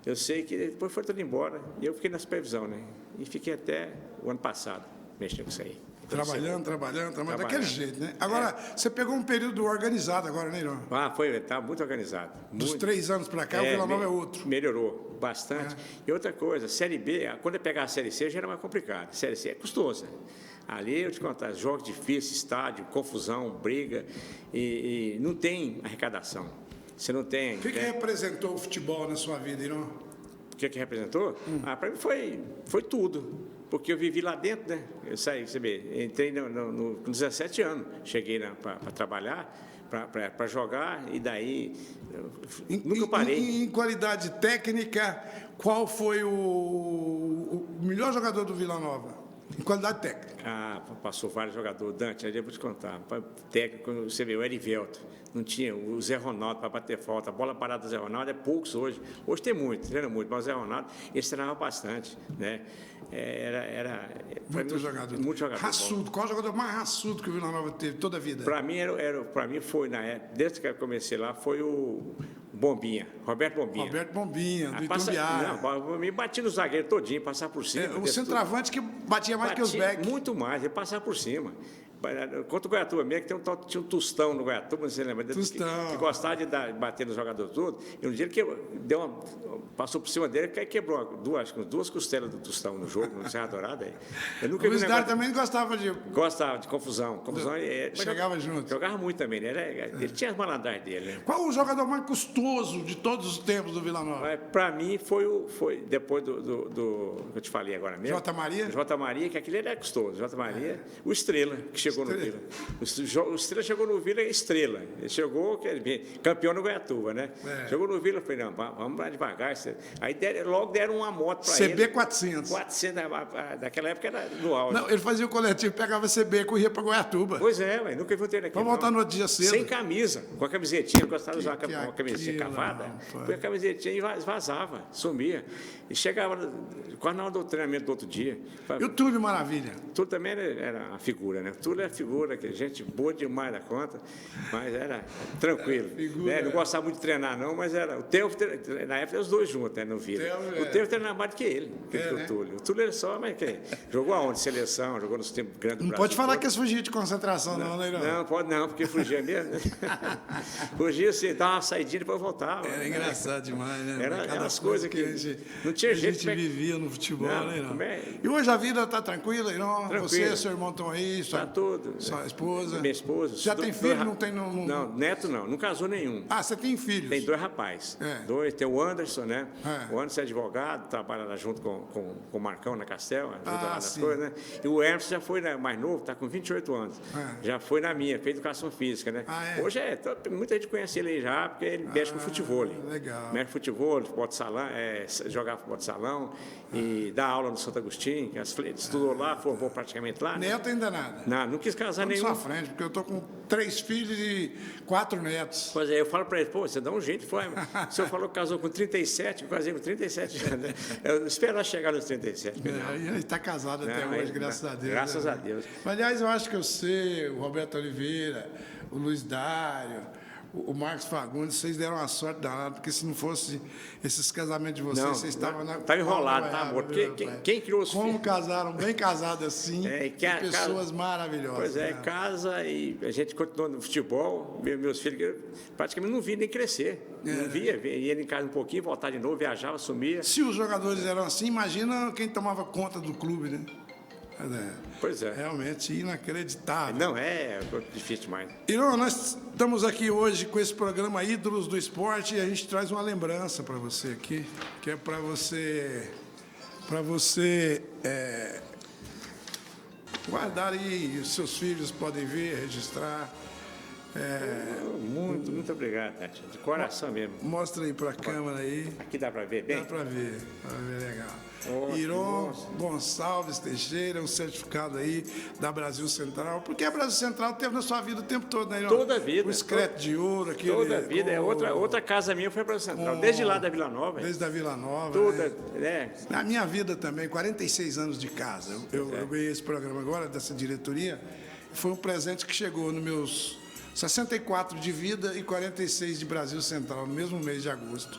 Eu sei que depois foi tudo embora e eu fiquei na supervisão, né? E fiquei até o ano passado mexendo com isso aí. Trabalhando, daquele jeito, né? Agora, você pegou um período organizado agora, né, Irão? Tá muito organizado. Dos 3 anos para cá, o Vila Nova é outro. Melhorou bastante. E outra coisa, Série B, quando eu pegar a Série C, já era mais complicado. Série C é custosa. Ali, eu te contar, jogos difíceis, estádio, confusão, briga, e não tem arrecadação. Você não tem... O que representou o futebol na sua vida, Irão? O que representou? Para mim foi tudo. Porque eu vivi lá dentro, né? Eu saí, você vê, entrei com 17 anos, cheguei para trabalhar, para jogar, e daí nunca parei. Em qualidade técnica, qual foi o melhor jogador do Vila Nova? Em qualidade técnica. Passou vários jogadores. Dante, aí eu vou te contar. Técnico, você vê, o Erivelto. Não tinha o Zé Ronaldo para bater falta. A bola parada do Zé Ronaldo é poucos hoje. Hoje tem muito, treina muito. Mas o Zé Ronaldo, ele treinava bastante, né? Era muito jogador. Muito jogador. Raçudo. Qual o jogador mais raçudo que o Vila Nova teve toda a vida? Para mim foi, desde que eu comecei lá, foi o Bombinha, Roberto Bombinha. Roberto Bombinha, do Itumbiara. Não, me bati no zagueiro todinho, passar por cima. O centroavante que batia mais que os Beck. Muito mais, ele passar por cima. Contra o Goiatuba mesmo, que tinha um Tostão no Goiatuba, não sei lembra? Tostão. Que gostava de bater nos jogadores todos. E um dia ele passou por cima dele e quebrou duas costelas do Tostão no jogo, no Serra Dourada. O Luiz Dário também gostava de... Gostava de confusão. Chegava junto. Jogava muito também. Ele tinha as malandragens dele. Né? Qual o jogador mais custoso de todos os tempos do Vila Nova? Para mim, foi depois do que eu te falei agora mesmo. J. Maria? J. Maria, que aquele era custoso. J. Maria, o Estrela, que chegou no Vila. O Estrela chegou no Vila, Estrela. Ele chegou, campeão no Goiatuba, né? Chegou no Vila, eu falei, não, vamos lá devagar. Aí logo deram uma moto para ele. CB 400. 400, daquela época era no auge. Não, ele fazia o coletivo, pegava CB e corria para Goiatuba. Pois é, mas nunca vi um treino aqui. Vamos voltar no outro dia cedo. Sem camisa, com a camisetinha, gostava de usar uma camisetinha cavada. Põe a camisetinha e vazava, sumia. E chegava quase na hora do treinamento do outro dia. E o Túlio Maravilha? Túlio também era uma figura, né? Túlio é figura, que gente boa demais da conta, mas era tranquilo. Né? Não gostava muito de treinar, não, mas era. O Teufo, na época, os dois juntos, né, no Vila. O Teufo treinava mais do que ele, o Túlio. O Túlio era só, mas jogou aonde? Seleção, jogou nos tempos grandes do Brasil. Não pode falar que eles fugiam de concentração, não, né, Irão? Não, pode não, porque fugia mesmo. Fugia assim, dava uma saidinha e depois voltava. Era engraçado demais, né? Era as coisas que a gente vivia no futebol, né, Irão? É? E hoje a vida está tranquila, Irão? Você e seu irmão estão aí? Está tudo. Sua esposa? Minha esposa. Já tem filho? Não tem... Não, neto não casou nenhum. Você tem filhos? Tem 2 rapazes. Tem o Anderson, né? O Anderson é advogado, trabalha lá junto com o Marcão na Castel, ajuda lá nas coisas, né? E o Emerson já foi mais novo, está com 28 anos. Já foi na minha, fez educação física, né? Hoje muita gente conhece ele já, porque ele mexe com futebol. Legal. Mexe com futebol, futebol de salão, jogar futebol de salão e dá aula no Santo Agostinho, estudou lá, formou praticamente lá. Neto ainda nada? Não quis casar nenhum. Sua frente, porque eu estou com 3 filhos e 4 netos. Pois é, eu falo para ele, você dá um jeito. O senhor falou que casou com 37, eu casei com 37 anos. Eu espero chegar nos 37. Ele está casado até hoje, graças a Deus. Graças a Deus. Aliás, eu acho que você, o Roberto Oliveira, o Luiz Dário, o Marcos Fagundes, vocês deram uma sorte danada, porque se não fosse esses casamentos de vocês, vocês estavam na... Estava enrolado, tá, amor? Porque quem criou os filhos... Como casaram, bem casados assim, pessoas maravilhosas. Pois é, casa e a gente continuou no futebol, meus filhos praticamente não vi nem crescer. Não via, ia em casa um pouquinho, voltar de novo, viajava, sumia. Se os jogadores eram assim, imagina quem tomava conta do clube, né? Pois é. Realmente inacreditável. Não, é difícil demais. Irão, nós estamos aqui hoje com esse programa Ídolos do Esporte e a gente traz uma lembrança para você aqui, que é para você guardar aí, os seus filhos podem ver, registrar. Muito obrigado, Tati. De coração mesmo. Mostra aí para a câmera aí. Aqui dá para ver bem? Dá para ver legal. Irão Gonçalves Teixeira, um certificado aí da Brasil Central, porque a Brasil Central teve na sua vida o tempo todo, né, Irão? Toda a vida. O Excreto de Ouro, aquele... Toda a vida. Outra casa minha foi a Brasil Central, desde lá da Vila Nova. Desde a Vila Nova. Toda, Na minha vida também, 46 anos de casa. Eu ganhei esse programa agora, dessa diretoria. foi um presente que chegou nos meus 64 de vida e 46 de Brasil Central, no mesmo mês de agosto.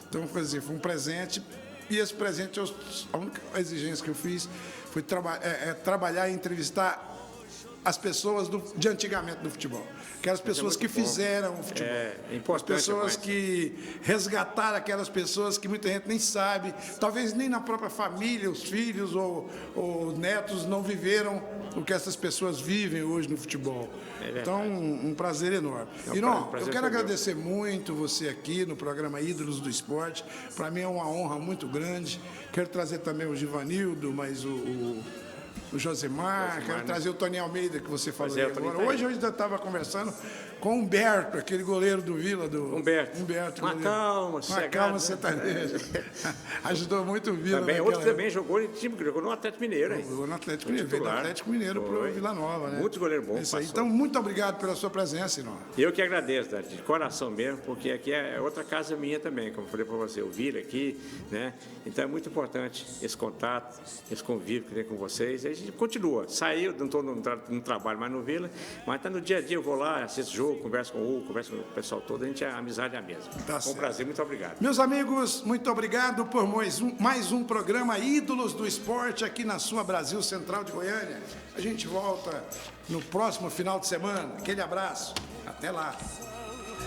Então, quer dizer, foi um presente. E esse presente, a única exigência que eu fiz foi trabalhar e entrevistar as pessoas de antigamente do futebol. Aquelas pessoas que fizeram o futebol. É importante. As pessoas que resgataram aquelas pessoas que muita gente nem sabe, talvez nem na própria família, os filhos ou netos não viveram o que essas pessoas vivem hoje no futebol. Então, um prazer enorme. Irão, eu quero agradecer muito você aqui no programa Ídolos do Esporte. Para mim é uma honra muito grande. Quero trazer também o Givanildo, mas o Josemar, quero trazer o Tony Almeida, que você falou aí agora. Hoje eu ainda estava conversando com o Humberto, aquele goleiro do Vila. Humberto. Uma calma, sertaneja. Ajudou muito o Vila. Outro também jogou em time, jogou no Atlético Mineiro. Jogou no Atlético Mineiro, veio do Atlético Mineiro para o Vila Nova. Né? Muito goleiro bom. Isso aí. Então, muito obrigado pela sua presença, irmão. Eu que agradeço, de coração mesmo, porque aqui é outra casa minha também, como eu falei para você, o Vila aqui, né? Então é muito importante esse contato, esse convívio que tem com vocês. A gente continua. Saiu, não estou no trabalho mais no Vila, mas está no dia a dia, eu vou lá, assisto jogo, converso com o Hugo, converso com o pessoal todo, a amizade é a mesma. Foi um prazer, muito obrigado. Meus amigos, muito obrigado por mais um programa Ídolos do Esporte aqui na sua Brasil Central de Goiânia. A gente volta no próximo final de semana. Aquele abraço. Até lá.